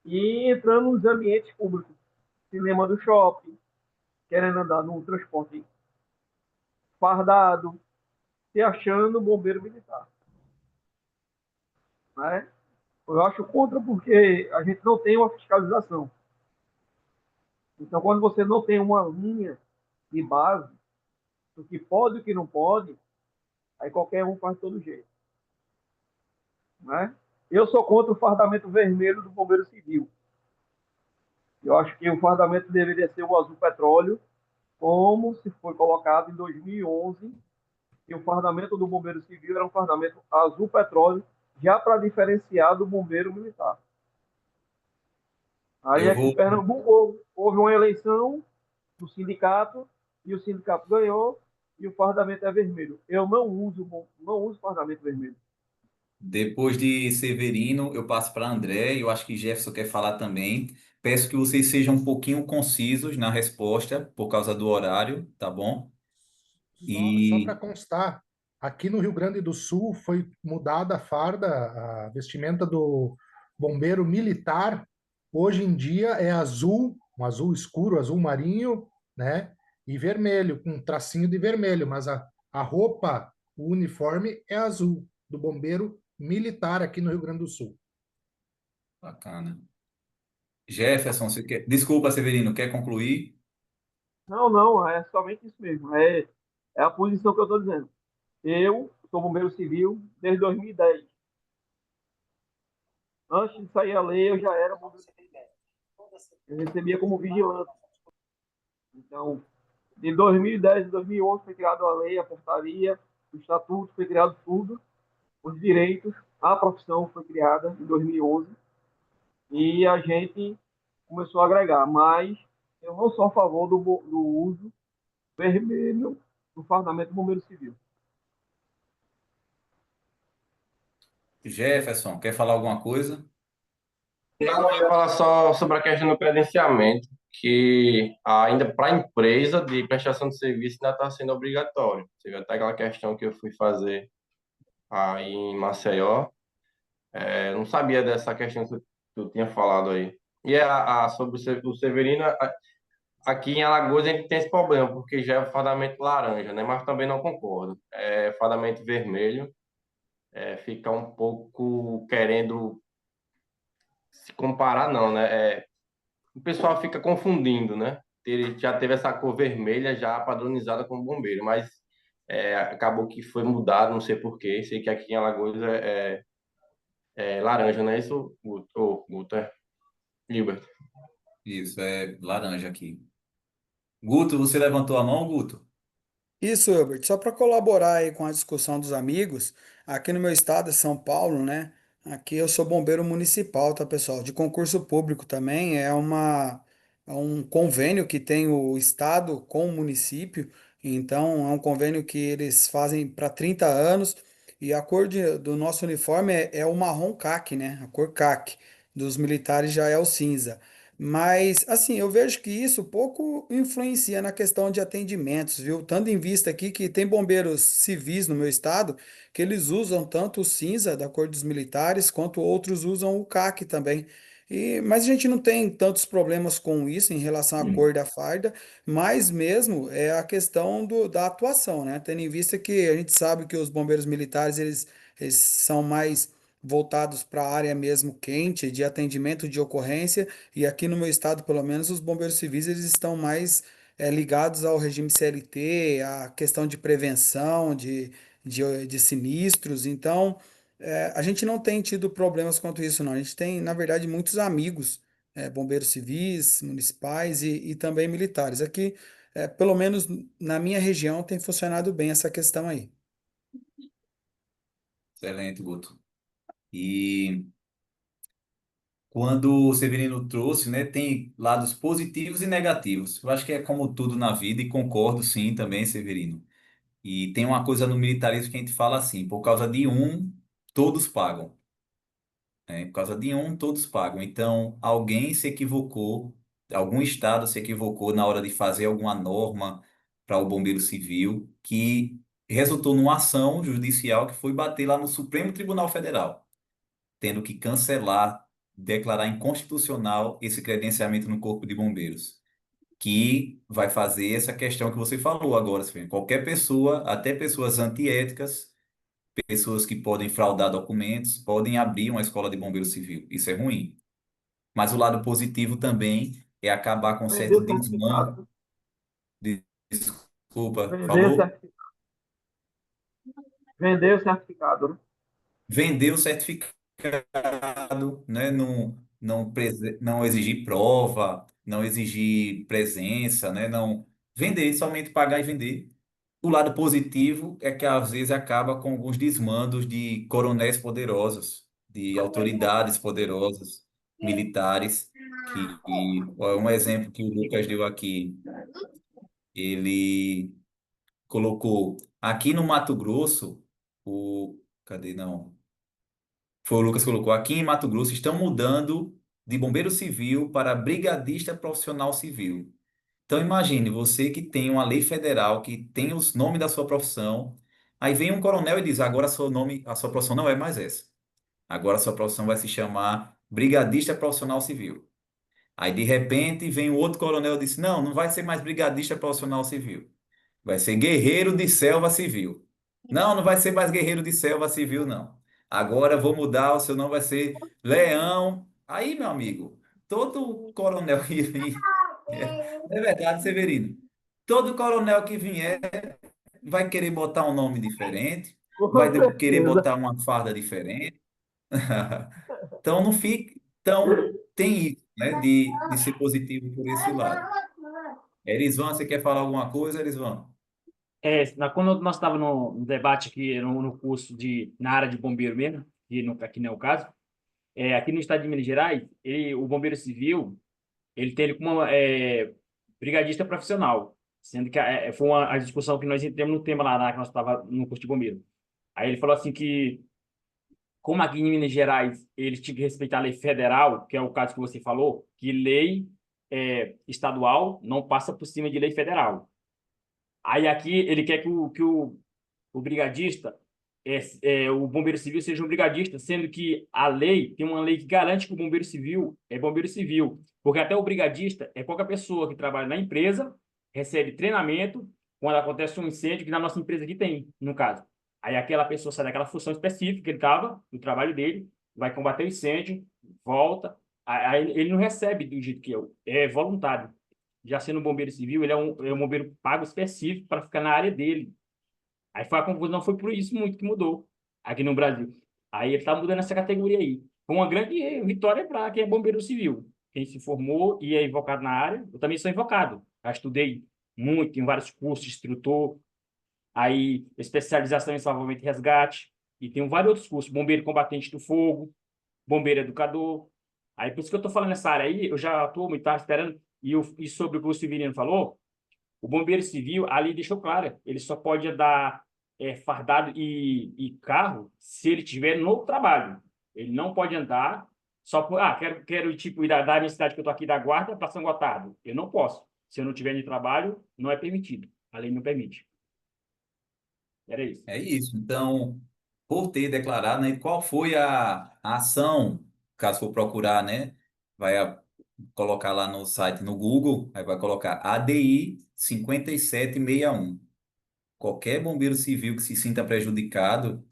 e entrando nos ambientes públicos, cinema do shopping, querendo andar no transporte fardado, se achando bombeiro militar, né? Eu acho contra porque a gente não tem uma fiscalização. Então, quando você não tem uma linha de base do que pode e o que não pode, aí qualquer um faz de todo jeito, né? Eu sou contra o fardamento vermelho do bombeiro civil. Eu acho que o fardamento deveria ser o azul petróleo, como se foi colocado em 2011, e o fardamento do bombeiro civil era um fardamento azul petróleo, já para diferenciar do bombeiro militar. Aí Eu aqui em vou, Pernambuco houve uma eleição do sindicato, e o sindicato ganhou, e o fardamento é vermelho. Eu não uso fardamento vermelho. depois de Severino, eu passo para André, e eu acho que Jefferson quer falar também. Peço que vocês sejam um pouquinho concisos na resposta, por causa do horário, tá bom? Só para E constar, aqui no Rio Grande do Sul foi mudada a farda, a vestimenta do bombeiro militar. Hoje em dia é azul, um azul escuro, azul marinho, né? E vermelho, com um tracinho de vermelho, mas a roupa, o uniforme é azul, do bombeiro militar aqui no Rio Grande do Sul. bacana. Jefferson, você quer... Desculpa, Severino, quer concluir? Não, não, é somente isso mesmo. É a posição que eu estou dizendo. Eu sou bombeiro civil desde 2010. Antes de sair a lei, eu já era bombeiro civil. Eu recebia como vigilante. Então, de 2010 a 2011 foi criada a lei, a portaria, o estatuto, foi criado tudo, os direitos, a profissão foi criada em 2011 e a gente começou a agregar. Mas eu não sou a favor do uso vermelho no fardamento do bombeiro civil. Jefferson, quer falar alguma coisa? Não, eu ia falar só sobre a questão do credenciamento, que ainda para a empresa de prestação de serviço ainda está sendo obrigatório. Teve até aquela questão que eu fui fazer aí em Maceió. Eu não sabia dessa questão que tu tinha falado aí. E sobre o Severino, aqui em Alagoas a gente tem esse problema, porque já é o fardamento laranja, né? Mas também não concordo. É fardamento vermelho, fica um pouco querendo se comparar, não, né? O pessoal fica confundindo, né? Ele já teve essa cor vermelha já padronizada como bombeiro, mas acabou que foi mudado, não sei por quê. Sei que aqui em Alagoas é laranja, não é isso, Guto? Guto, Gilbert. Isso, é laranja aqui. Guto, você levantou a mão, Guto? Isso, Herbert. Só para colaborar aí com a discussão dos amigos, aqui no meu estado, São Paulo, né? Aqui eu sou bombeiro municipal, tá, pessoal? De concurso público também. É um convênio que tem o estado com o município. Então, é um convênio que eles fazem para 30 anos. E a cor do nosso uniforme é o marrom caqui, né? A cor caqui. Dos militares já é o cinza. Mas, assim, eu vejo que isso pouco influencia na questão de atendimentos, viu? Tendo em vista aqui que tem bombeiros civis no meu estado que eles usam tanto o cinza da cor dos militares, quanto outros usam o caqui também. Mas a gente não tem tantos problemas com isso em relação à cor da farda, mas mesmo é a questão da atuação, né? Tendo em vista que a gente sabe que os bombeiros militares, eles são mais voltados para a área mesmo quente, de atendimento de ocorrência, e aqui no meu estado, pelo menos, os bombeiros civis eles estão mais ligados ao regime CLT, à questão de prevenção, de sinistros. Então, a gente não tem tido problemas quanto isso, não. A gente tem, na verdade, muitos amigos, bombeiros civis, municipais e também militares. Aqui, pelo menos na minha região, tem funcionado bem essa questão aí. Excelente, Guto. E quando o Severino trouxe, né, tem lados positivos e negativos. Eu acho que é como tudo na vida e concordo sim também, Severino. E tem uma coisa no militarismo que a gente fala assim, por causa de um, todos pagam. Né? Por causa de um, todos pagam. Então, alguém se equivocou, algum estado se equivocou na hora de fazer alguma norma para o bombeiro civil que resultou numa ação judicial que foi bater lá no Supremo Tribunal Federal, tendo que cancelar, declarar inconstitucional esse credenciamento no Corpo de Bombeiros, que vai fazer essa questão que você falou agora, Silvio. Qualquer pessoa, até pessoas antiéticas, pessoas que podem fraudar documentos, podem abrir uma escola de bombeiro civil. Isso é ruim. Mas o lado positivo também é acabar com Vender certo o desmame. certificado, Desculpa, vender o falou? certificado, vender o certificado, né? Vender o certificado, né? Não exigir prova, não exigir presença, né? Não vender, somente pagar e vender. O lado positivo é que às vezes acaba com alguns desmandos de coronéis poderosos, de autoridades poderosas, militares, ó, um exemplo que o Lucas deu aqui, ele colocou aqui no Mato Grosso, cadê não? Foi o Lucas que colocou, aqui em Mato Grosso estão mudando de bombeiro civil para brigadista profissional civil. Então imagine, você que tem uma lei federal que tem os nomes da sua profissão, aí vem um coronel e diz, agora seu nome, a sua profissão não é mais essa. Agora a sua profissão vai se chamar brigadista profissional civil. Aí de repente vem o outro coronel e diz, não, não vai ser mais brigadista profissional civil. Vai ser guerreiro de selva civil. Não, não vai ser mais guerreiro de selva civil, não. Agora vou mudar, o seu nome vai ser Leão. Aí, meu amigo, todo coronel que vir. É verdade, Severino. Todo coronel que vier vai querer botar um nome diferente, Com vai querer certeza. botar uma farda diferente. Então, não fique. Então, tem isso, né, de ser positivo por esse lado. Erisvan, você quer falar alguma coisa, Erisvan? Quando nós estávamos no debate aqui no curso na área de bombeiro mesmo, aqui não é o caso, aqui no estado de Minas Gerais, o bombeiro civil, ele como brigadista profissional, sendo que foi a discussão que nós entramos no tema lá, que nós estava no curso de bombeiro. Aí ele falou assim que, como aqui em Minas Gerais eles tinham que respeitar a lei federal, que é o caso que você falou, que lei estadual não passa por cima de lei federal. Aí aqui ele quer que o brigadista, o bombeiro civil seja um brigadista, sendo que a lei, tem uma lei que garante que o bombeiro civil é bombeiro civil, porque até o brigadista é qualquer pessoa que trabalha na empresa, recebe treinamento quando acontece um incêndio, que na nossa empresa aqui tem, no caso. Aí aquela pessoa sai daquela função específica que ele estava, no trabalho dele, vai combater o incêndio, volta, aí ele não recebe do jeito que é voluntário. Já sendo um bombeiro civil, ele é um bombeiro pago específico para ficar na área dele. Aí foi a confusão, foi por isso muito que mudou aqui no Brasil. Aí ele está mudando essa categoria aí. Foi uma grande vitória para quem é bombeiro civil. Quem se formou e é invocado na área, eu também sou invocado. Já estudei muito, tem vários cursos de instrutor, aí especialização em salvamento e resgate, e tem vários outros cursos, bombeiro combatente do fogo, bombeiro educador. Aí por isso que eu estou falando nessa área aí, eu já estou muito esperando, e sobre o que o Severino falou, o bombeiro civil ali deixou claro, ele só pode andar fardado e carro se ele estiver no trabalho. Ele não pode andar só por, quero tipo, ir da minha cidade que eu estou aqui da Guarda para São Gotardo. Eu não posso. Se eu não estiver de trabalho, não é permitido. A lei não permite. Era isso. É isso. Então, por ter declarado, né, qual foi a ação, caso for procurar, né, vai colocar lá no site, no Google, aí vai colocar ADI 5761. Qualquer bombeiro civil que se sinta prejudicado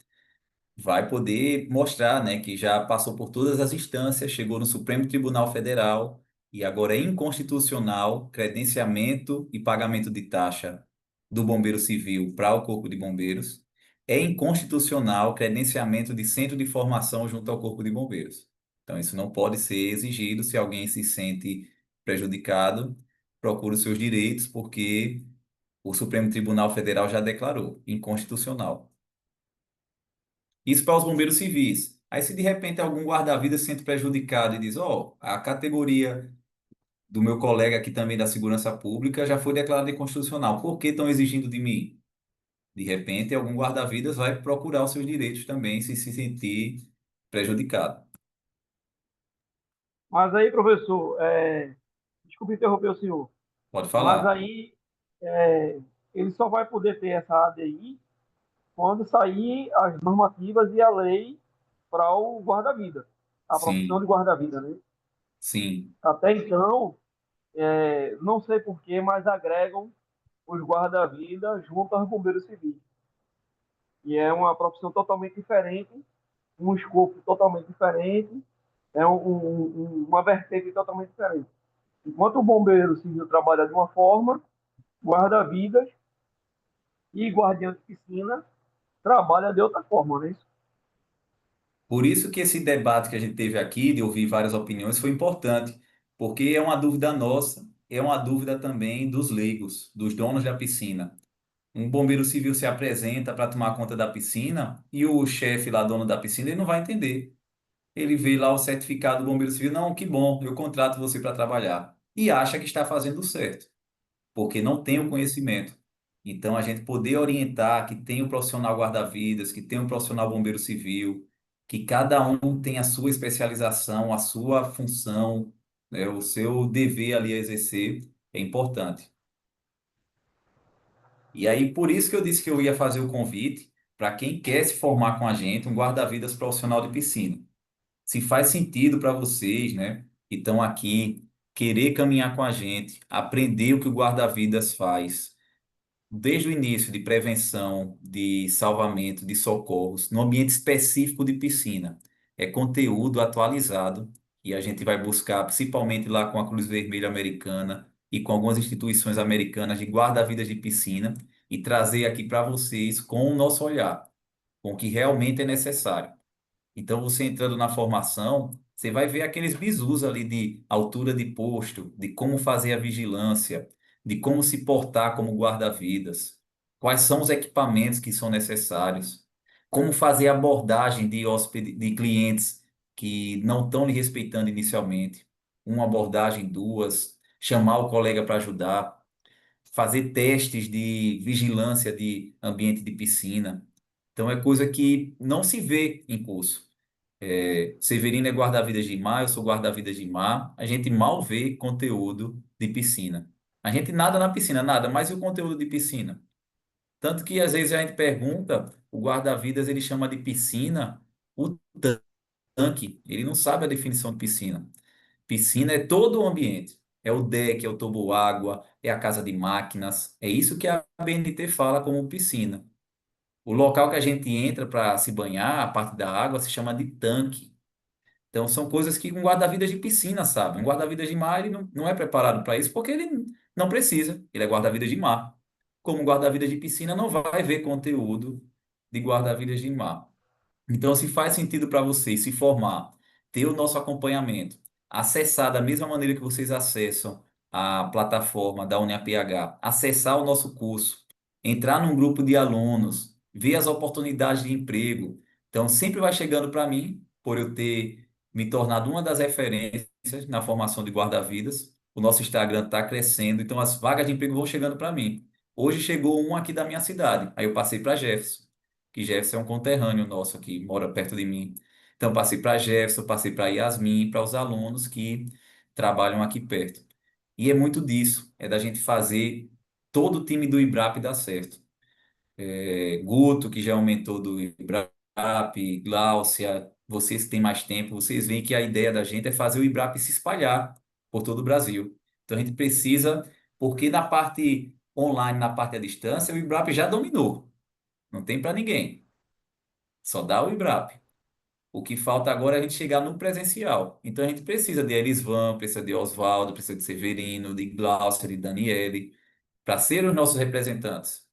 vai poder mostrar, né, que já passou por todas as instâncias, chegou no Supremo Tribunal Federal e agora é inconstitucional credenciamento e pagamento de taxa do bombeiro civil para o Corpo de Bombeiros. É inconstitucional credenciamento de centro de formação junto ao Corpo de Bombeiros. Então, isso não pode ser exigido se alguém se sente prejudicado, procure os seus direitos, porque o Supremo Tribunal Federal já declarou inconstitucional. Isso para os bombeiros civis. Aí, se de repente algum guarda-vida se sente prejudicado e diz: Ó, a categoria do meu colega aqui também da segurança pública já foi declarada inconstitucional, por que estão exigindo de mim? De repente, algum guarda-vidas vai procurar os seus direitos também se sentir prejudicado. Mas aí, professor, desculpe interromper o senhor, Pode mas falar. aí ele só vai poder ter essa ADI quando sair as normativas e a lei para o guarda-vida, a profissão Sim, de guarda-vida, né? sim. Até então, não sei porquê, mas agregam os guarda-vidas junto aos bombeiros civis. E é uma profissão totalmente diferente, um escopo totalmente diferente, uma vertente totalmente diferente. Enquanto o bombeiro civil trabalha de uma forma, guarda-vidas e guardião de piscina trabalha de outra forma, não é isso? Por isso que esse debate que a gente teve aqui, de ouvir várias opiniões, foi importante, porque é uma dúvida nossa, é uma dúvida também dos leigos, dos donos da piscina. Um bombeiro civil se apresenta para tomar conta da piscina e o chefe lá, dono da piscina, ele não vai entender. Ele vê lá o certificado do bombeiro civil, não, que bom, eu contrato você para trabalhar. E acha que está fazendo certo, porque não tem o conhecimento. Então, a gente poder orientar que tem o profissional guarda-vidas, que tem o profissional bombeiro civil, que cada um tem a sua especialização, a sua função, né, o seu dever ali a exercer, é importante. E aí, por isso que eu disse que eu ia fazer o convite para quem quer se formar com a gente, um guarda-vidas profissional de piscina. Se faz sentido para vocês, né, que estão aqui, querer caminhar com a gente, aprender o que o guarda-vidas faz, desde o início de prevenção, de salvamento, de socorros, no ambiente específico de piscina. É conteúdo atualizado e a gente vai buscar, principalmente lá com a Cruz Vermelha Americana e com algumas instituições americanas de guarda-vidas de piscina, e trazer aqui para vocês com o nosso olhar, com o que realmente é necessário. Então, você entrando na formação, você vai ver aqueles bizus ali de altura de posto, de como fazer a vigilância, de como se portar como guarda-vidas, quais são os equipamentos que são necessários, como fazer abordagem de hóspede, de clientes que não estão lhe respeitando inicialmente, uma abordagem, duas, chamar o colega para ajudar, fazer testes de vigilância de ambiente de piscina. Então, é coisa que não se vê em curso. Severino é guarda-vidas de mar, eu sou guarda-vidas de mar. A gente mal vê conteúdo de piscina. A gente nada na piscina, nada, mas e o conteúdo de piscina? Tanto que às vezes a gente pergunta, o guarda-vidas ele chama de piscina o tanque. Ele não sabe a definição de piscina. Piscina é todo o ambiente. É o deck, é o toboágua, é a casa de máquinas. É isso que a BNT fala como piscina. O local que a gente entra para se banhar, a parte da água, se chama de tanque. Então, são coisas que um guarda-vidas de piscina sabe. Um guarda-vidas de mar, ele não é preparado para isso porque ele não precisa. Ele é guarda-vidas de mar. Como um guarda-vidas de piscina, não vai ver conteúdo de guarda-vidas de mar. Então, se faz sentido para vocês se formar, ter o nosso acompanhamento, acessar da mesma maneira que vocês acessam a plataforma da UniAPH, acessar o nosso curso, entrar num grupo de alunos, ver as oportunidades de emprego. Então, sempre vai chegando para mim, por eu ter me tornado uma das referências na formação de guarda-vidas. O nosso Instagram está crescendo, então as vagas de emprego vão chegando para mim. Hoje chegou um aqui da minha cidade, aí eu passei para Jefferson, que Jefferson é um conterrâneo nosso aqui, mora perto de mim. Então, passei para Jefferson, passei para Yasmin, para os alunos que trabalham aqui perto. E é muito disso, é da gente fazer todo o time do IBRAP dar certo. Guto, que já aumentou do IBRAP, Gláucia, vocês que têm mais tempo, vocês veem que a ideia da gente é fazer o IBRAP se espalhar por todo o Brasil. Então, a gente precisa, porque na parte online, na parte à distância, o IBRAP já dominou, não tem para ninguém. Só dá o IBRAP. O que falta agora é a gente chegar no presencial. Então a gente precisa de Elisvan, precisa de Oswaldo, precisa de Severino, de Glaucia, de Daniele, para ser os nossos representantes.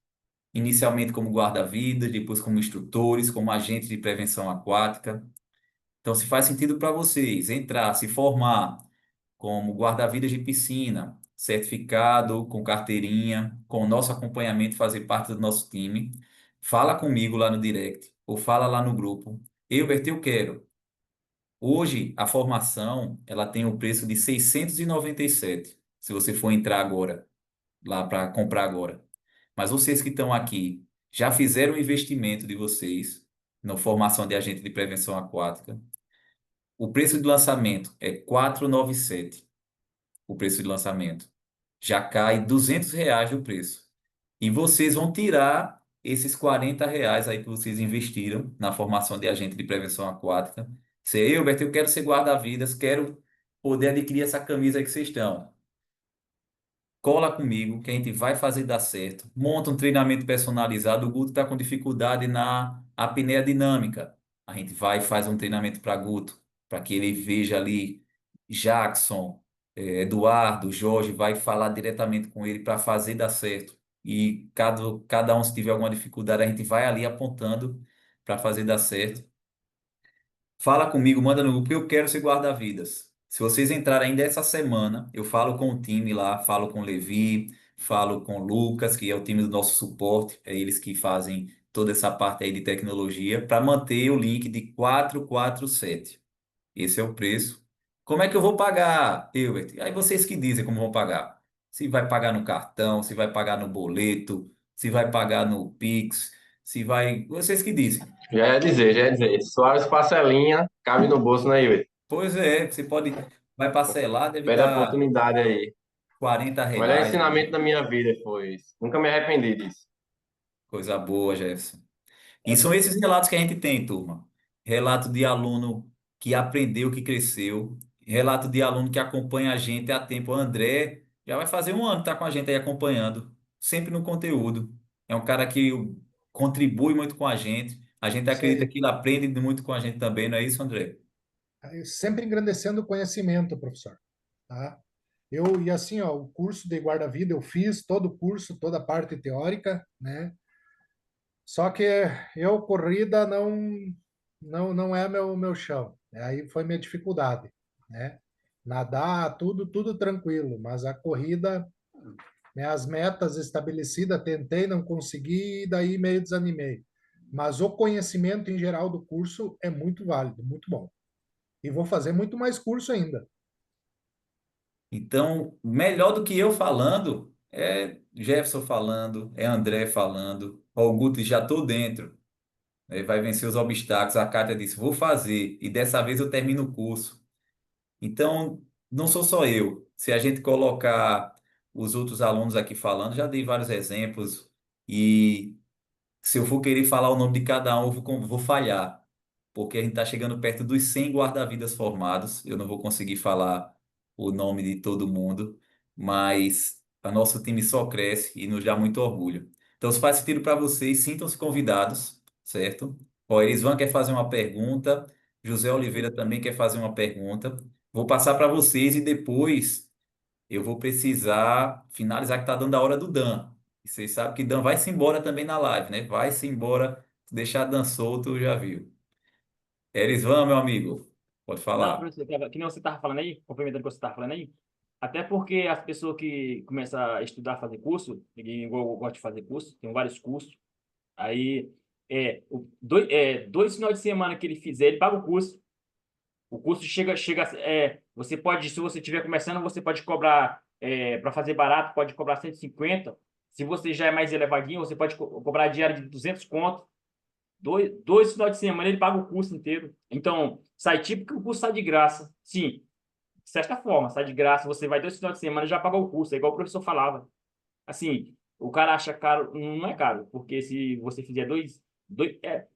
Inicialmente como guarda-vidas, depois como instrutores, como agentes de prevenção aquática. Então, se faz sentido para vocês entrar, se formar como guarda-vidas de piscina, certificado, com carteirinha, com o nosso acompanhamento, fazer parte do nosso time, fala comigo lá no direct ou fala lá no grupo. Hilbert, eu quero. Hoje, a formação, ela tem o preço de 697, se você for entrar agora, lá para comprar agora. Mas vocês que estão aqui, já fizeram o investimento de vocês na formação de agente de prevenção aquática. O preço de lançamento é 497, o preço de lançamento. Já cai R$ 200 do preço. E vocês vão tirar esses R$ 40 aí que vocês investiram na formação de agente de prevenção aquática. Se eu, Beto, eu quero ser guarda-vidas, quero poder adquirir essa camisa aí que vocês estão. cola comigo que a gente vai fazer dar certo. Monta um treinamento personalizado. O Guto está com dificuldade na apneia dinâmica. A gente vai e faz um treinamento para Guto, para que ele veja ali Jackson, Eduardo, Jorge, vai falar diretamente com ele para fazer dar certo. E cada um, se tiver alguma dificuldade, a gente vai ali apontando para fazer dar certo. Fala comigo, manda no grupo, eu quero ser guarda-vidas. Se vocês entrarem ainda essa semana, eu falo com o time lá, falo com o Levi, falo com o Lucas, que é o time do nosso suporte, é eles que fazem toda essa parte aí de tecnologia, para manter o link de 447. Esse é o preço. Como é que eu vou pagar, Hilbert? Aí vocês que dizem como vão pagar. Se vai pagar no cartão, se vai pagar no boleto, se vai pagar no Pix, se vai. Vocês que dizem. Já ia dizer. Suaves parcelinha, cabe no bolso, né, Yuri? Pois é, você pode, vai parcelar, deve Pede a dar oportunidade aí. quarenta O melhor reais, ensinamento da minha vida foi isso. Nunca me arrependi disso. coisa boa, Jefferson. E são esses relatos que a gente tem, turma. Relato de aluno que aprendeu, que cresceu, relato de aluno que acompanha a gente há tempo. O André já vai fazer um ano que está com a gente aí acompanhando, sempre no conteúdo. É um cara que contribui muito com a gente. A gente Isso acredita aí. que ele aprende muito com a gente também, não é isso, André? Sempre engrandecendo o conhecimento, professor. Tá? E assim, ó, o curso de guarda-vida eu fiz, todo o curso, toda a parte teórica, né? Só que corrida não é meu chão. Aí foi minha dificuldade, né? Nadar, tudo tranquilo, mas a corrida, né, as metas estabelecidas, tentei, não consegui, e daí meio desanimei. Mas o conhecimento em geral do curso é muito válido, muito bom. E vou fazer muito mais curso ainda. Então, melhor do que eu falando, é Jefferson falando, é André falando, ó, o Guto já estou dentro, né, vai vencer os obstáculos. A Kátia disse, vou fazer, e dessa vez eu termino o curso. Então, não sou só eu. Se a gente colocar os outros alunos aqui falando, já dei vários exemplos, e se eu for querer falar o nome de cada um, vou falhar, porque a gente está chegando perto dos 100 guarda-vidas formados. Eu não vou conseguir falar o nome de todo mundo, mas o nosso time só cresce e nos dá muito orgulho. Então, se faz sentido para vocês, sintam-se convidados, certo? Ó, Elisvan quer fazer uma pergunta, José Oliveira também quer fazer uma pergunta. Vou passar para vocês e depois eu vou precisar finalizar que está dando a hora do Dan. E vocês sabem que Dan vai-se embora também na live, né? Vai-se embora, se deixar Dan solto, já viu. Erisvan, meu amigo, pode Não, falar. professor, que nem você estava falando aí, complementando o que você estava falando aí, até porque as pessoas que começam a estudar, fazer curso, e igual eu gosto de fazer curso, tem vários cursos, aí dois finais de semana que ele fizer, ele paga o curso. O custo você pode, se você estiver começando, você pode cobrar, para fazer barato, pode cobrar 150. Se você já é mais elevadinho, você pode cobrar a diária de 200 conto. Dois finais de semana, ele paga o curso inteiro. Então, sai tipo que o curso sai de graça. Sim, de certa forma, sai de graça. Você vai 2 finais de semana e já pagou o curso. É igual o professor falava. Assim, o cara acha caro, não é caro, porque se você fizer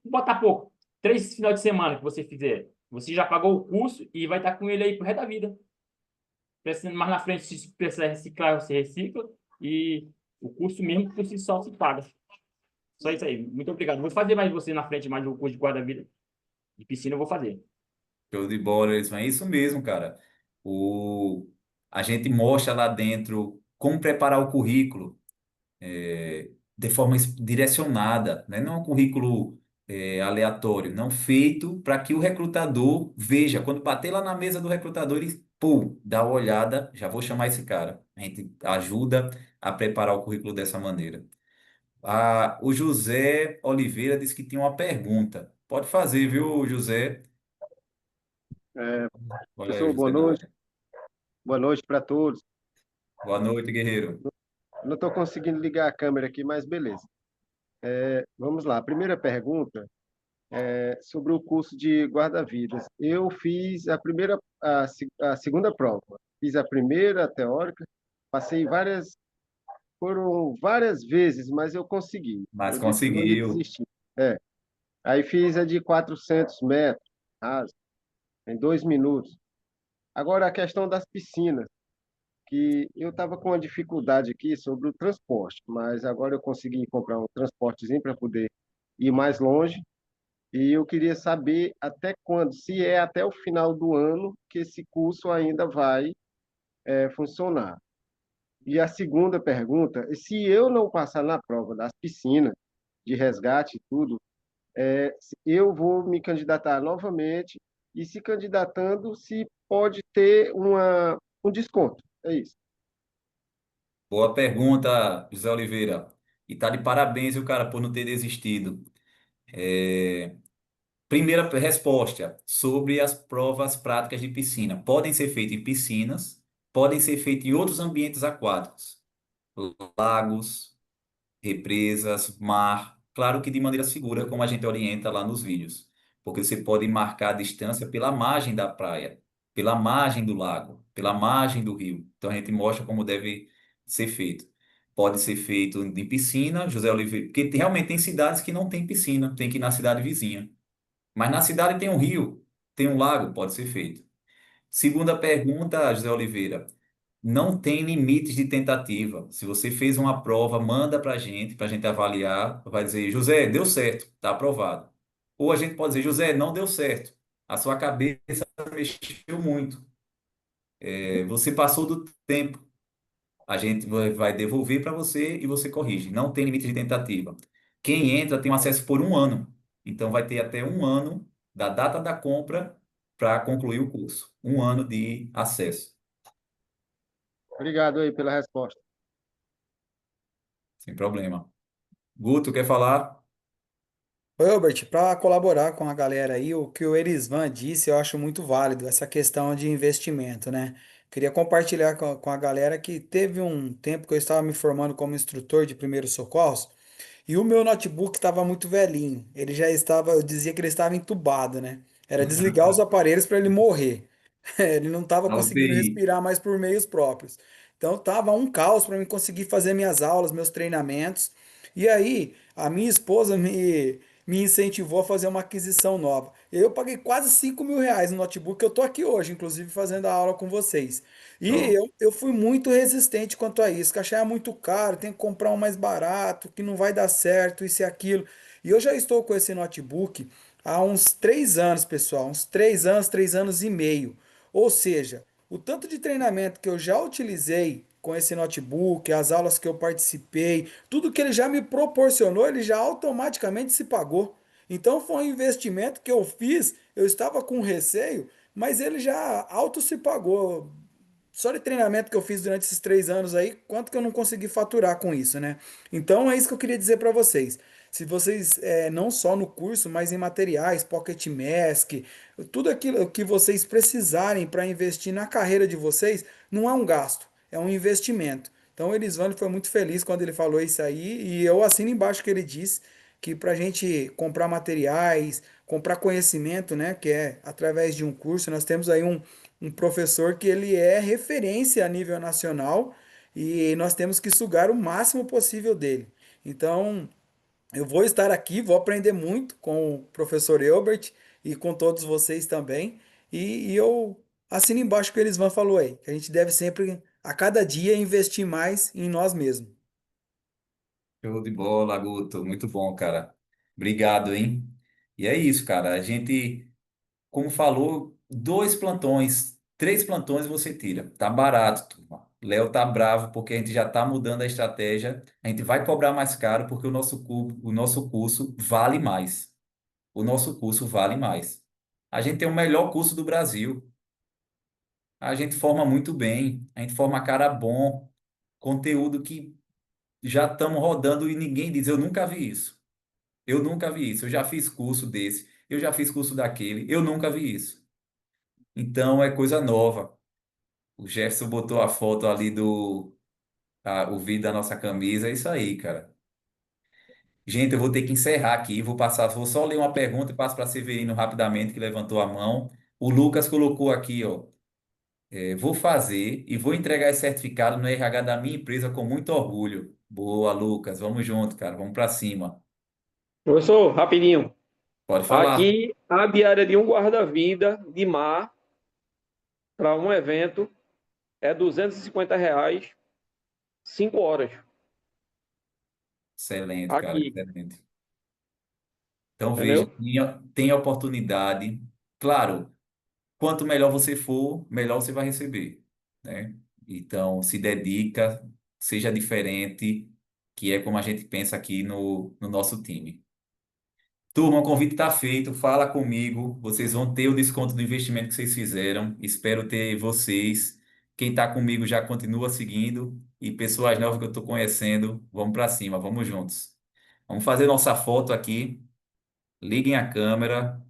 botar pouco, 3 finais de semana que você fizer, você já pagou o curso e vai estar com ele aí pro resto da vida. Precisando mais na frente, se precisar reciclar, você recicla e o curso mesmo por si só se paga. Só isso aí. Muito obrigado. Vou fazer mais você na frente, mais o curso de guarda-vida de piscina, eu vou fazer. Show de bola, Erisvan. É isso mesmo, cara. O... A gente mostra lá dentro como preparar o currículo de forma direcionada, né? Não é um currículo aleatório, não feito para que o recrutador veja. Quando bater lá na mesa do recrutador, ele, pô, dá uma olhada, já vou chamar esse cara. A gente ajuda a preparar o currículo dessa maneira. Ah, o José Oliveira disse que tinha uma pergunta. Pode fazer, viu, José? É, Olha aí, o professor, José na área. boa noite para todos. Boa noite, guerreiro. Não estou conseguindo ligar a câmera aqui, mas beleza. Vamos lá. A primeira pergunta é sobre o curso de guarda-vidas. Eu fiz a segunda prova. Fiz a primeira, a teórica, passei foram várias vezes, mas eu consegui. Mas Eu disse que não ia conseguiu. desistir. É. Aí fiz a de 400 metros, raso, em 2 minutos. Agora a questão das piscinas, que eu estava com uma dificuldade aqui sobre o transporte, mas agora eu consegui comprar um transportezinho para poder ir mais longe. E eu queria saber até quando, se é até o final do ano que esse curso ainda vai funcionar. E a segunda pergunta, se eu não passar na prova das piscinas, de resgate e tudo, eu vou me candidatar novamente e se candidatando, se pode ter um desconto. É isso. Boa pergunta, José Oliveira. E tá de parabéns, viu, cara, por não ter desistido. É, Primeira resposta sobre as provas práticas de piscina. Podem ser feitas em piscinas, podem ser feitas em outros ambientes aquáticos, lagos, represas, mar. Claro que de maneira segura, como a gente orienta lá nos vídeos. Porque você pode marcar a distância pela margem da praia, pela margem do lago, pela margem do rio. Então a gente mostra como deve ser feito. Pode ser feito em piscina, José Oliveira, porque realmente tem cidades que não tem piscina, tem que ir na cidade vizinha. Mas na cidade tem um rio, tem um lago, pode ser feito. Segunda pergunta, José Oliveira. Não tem limites de tentativa. Se você fez uma prova, manda para a gente avaliar. Vai dizer, José, deu certo, está aprovado. Ou a gente pode dizer, José, não deu certo. A sua cabeça mexeu muito. Você passou do tempo. A gente vai devolver para você e você corrige. Não tem limite de tentativa. Quem entra tem um acesso por um ano. Então vai ter até um ano da data da compra para concluir o curso. Um ano de acesso, Obrigado aí pela resposta. sem problema. Guto, quer falar? Ô, Albert, para colaborar com a galera aí, o que o Erisvan disse eu acho muito válido, essa questão de investimento, né? Queria compartilhar com a galera que teve um tempo que eu estava me formando como instrutor de primeiros socorros e o meu notebook estava muito velhinho. Ele já estava, eu dizia que ele estava entubado, né? Era desligar os aparelhos para ele morrer. Ele não estava Na conseguindo UTI. respirar mais por meios próprios. Então tava um caos para mim conseguir fazer minhas aulas, meus treinamentos. E aí, a minha esposa me incentivou a fazer uma aquisição nova. Eu paguei quase R$ 5.000 no notebook que eu tô aqui hoje, inclusive fazendo a aula com vocês. E Ó, eu fui muito resistente quanto a isso, que achei muito caro, tem que comprar um mais barato, que não vai dar certo, isso e aquilo. E eu já estou com esse notebook há uns 3 anos, pessoal, uns 3 anos, 3 anos e meio. Ou seja, o tanto de treinamento que eu já utilizei com esse notebook, as aulas que eu participei, tudo que ele já me proporcionou, ele já automaticamente se pagou. Então foi um investimento que eu fiz, eu estava com receio, mas ele já auto se pagou. Só de treinamento que eu fiz durante esses 3 anos aí, quanto que eu não consegui faturar com isso, né? Então é isso que eu queria dizer para vocês. Se vocês, não só no curso, mas em materiais, Pocket Mask, tudo aquilo que vocês precisarem para investir na carreira de vocês, não é um gasto, é um investimento. Então, o Elisvânio foi muito feliz quando ele falou isso aí, e eu assino embaixo que ele disse que para a gente comprar materiais, comprar conhecimento, né, que é através de um curso, nós temos aí um professor que ele é referência a nível nacional e nós temos que sugar o máximo possível dele. Então, eu vou estar aqui, vou aprender muito com o professor Elbert e com todos vocês também. E eu assino embaixo o que eles vão falou aí, que a gente deve sempre, a cada dia, investir mais em nós mesmos. show de bola, Guto. Muito bom, cara. Obrigado, hein? E é isso, cara. A gente, como falou, 2 plantões, 3 plantões você tira. Tá barato, turma. Léo tá bravo porque a gente já tá mudando a estratégia. A gente vai cobrar mais caro porque o nosso curso vale mais. O nosso curso vale mais. A gente tem o melhor curso do Brasil. A gente forma muito bem. A gente forma cara bom. Conteúdo que já estamos rodando e ninguém diz, eu nunca vi isso. Eu nunca vi isso. Eu já fiz curso desse. Eu já fiz curso daquele. Eu nunca vi isso. Então é coisa nova. O Jefferson botou a foto ali o vídeo da nossa camisa. É isso aí, cara. Gente, eu vou ter que encerrar aqui. Vou só ler uma pergunta e passo para Severino rapidamente, que levantou a mão. O Lucas colocou aqui, ó. Vou fazer e vou entregar esse certificado no RH da minha empresa com muito orgulho. Boa, Lucas. Vamos junto, cara. Vamos para cima. Professor, rapidinho. Pode falar. Aqui, a diária de um guarda-vida de mar para um evento é R$ 250, 5 horas Excelente, cara, aqui, excelente. Então, veja, entendeu? tenha oportunidade. Claro, quanto melhor você for, melhor você vai receber, né? Então, se dedica, seja diferente, que é como a gente pensa aqui no nosso time. Turma, o convite está feito, fala comigo. Vocês vão ter o desconto do investimento que vocês fizeram. Espero ter vocês. Quem está comigo já continua seguindo. E pessoas novas que eu estou conhecendo, vamos para cima, vamos juntos. Vamos fazer nossa foto aqui. Liguem a câmera.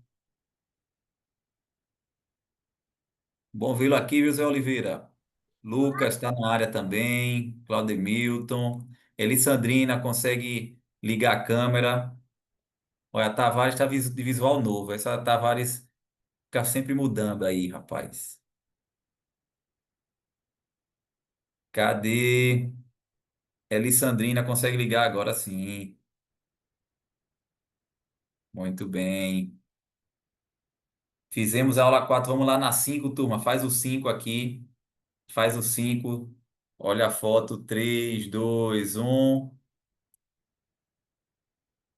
Bom vê-lo aqui, viu, Zé Oliveira? Lucas está na área também. Claudemilton. Elisandrina consegue ligar a câmera. Olha, a Tavares está de visual novo. Essa Tavares fica sempre mudando aí, rapaz. Cadê? Elisandrina consegue ligar agora sim. Muito bem. Fizemos a aula 4. Vamos lá na 5, turma. Faz o 5 aqui. Faz o 5. Olha a foto. 3, 2, 1.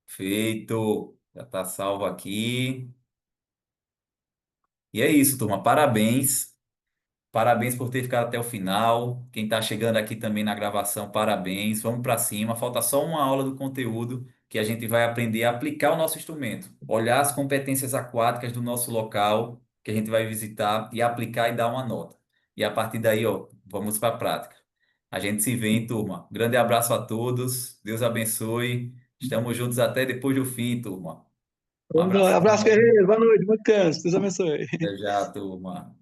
Feito. Já está salvo aqui. E é isso, turma. Parabéns. Parabéns por ter ficado até o final. Quem está chegando aqui também na gravação, parabéns. Vamos para cima. Falta só uma aula do conteúdo que a gente vai aprender a aplicar o nosso instrumento, olhar as competências aquáticas do nosso local que a gente vai visitar e aplicar e dar uma nota. E a partir daí, ó, vamos para a prática. A gente se vê, hein, turma. Grande abraço a todos. Deus abençoe. Estamos juntos até depois do fim, turma. Um Abraço, abração. guerreiro. Boa noite, muito canso. Deus abençoe. Até já, turma.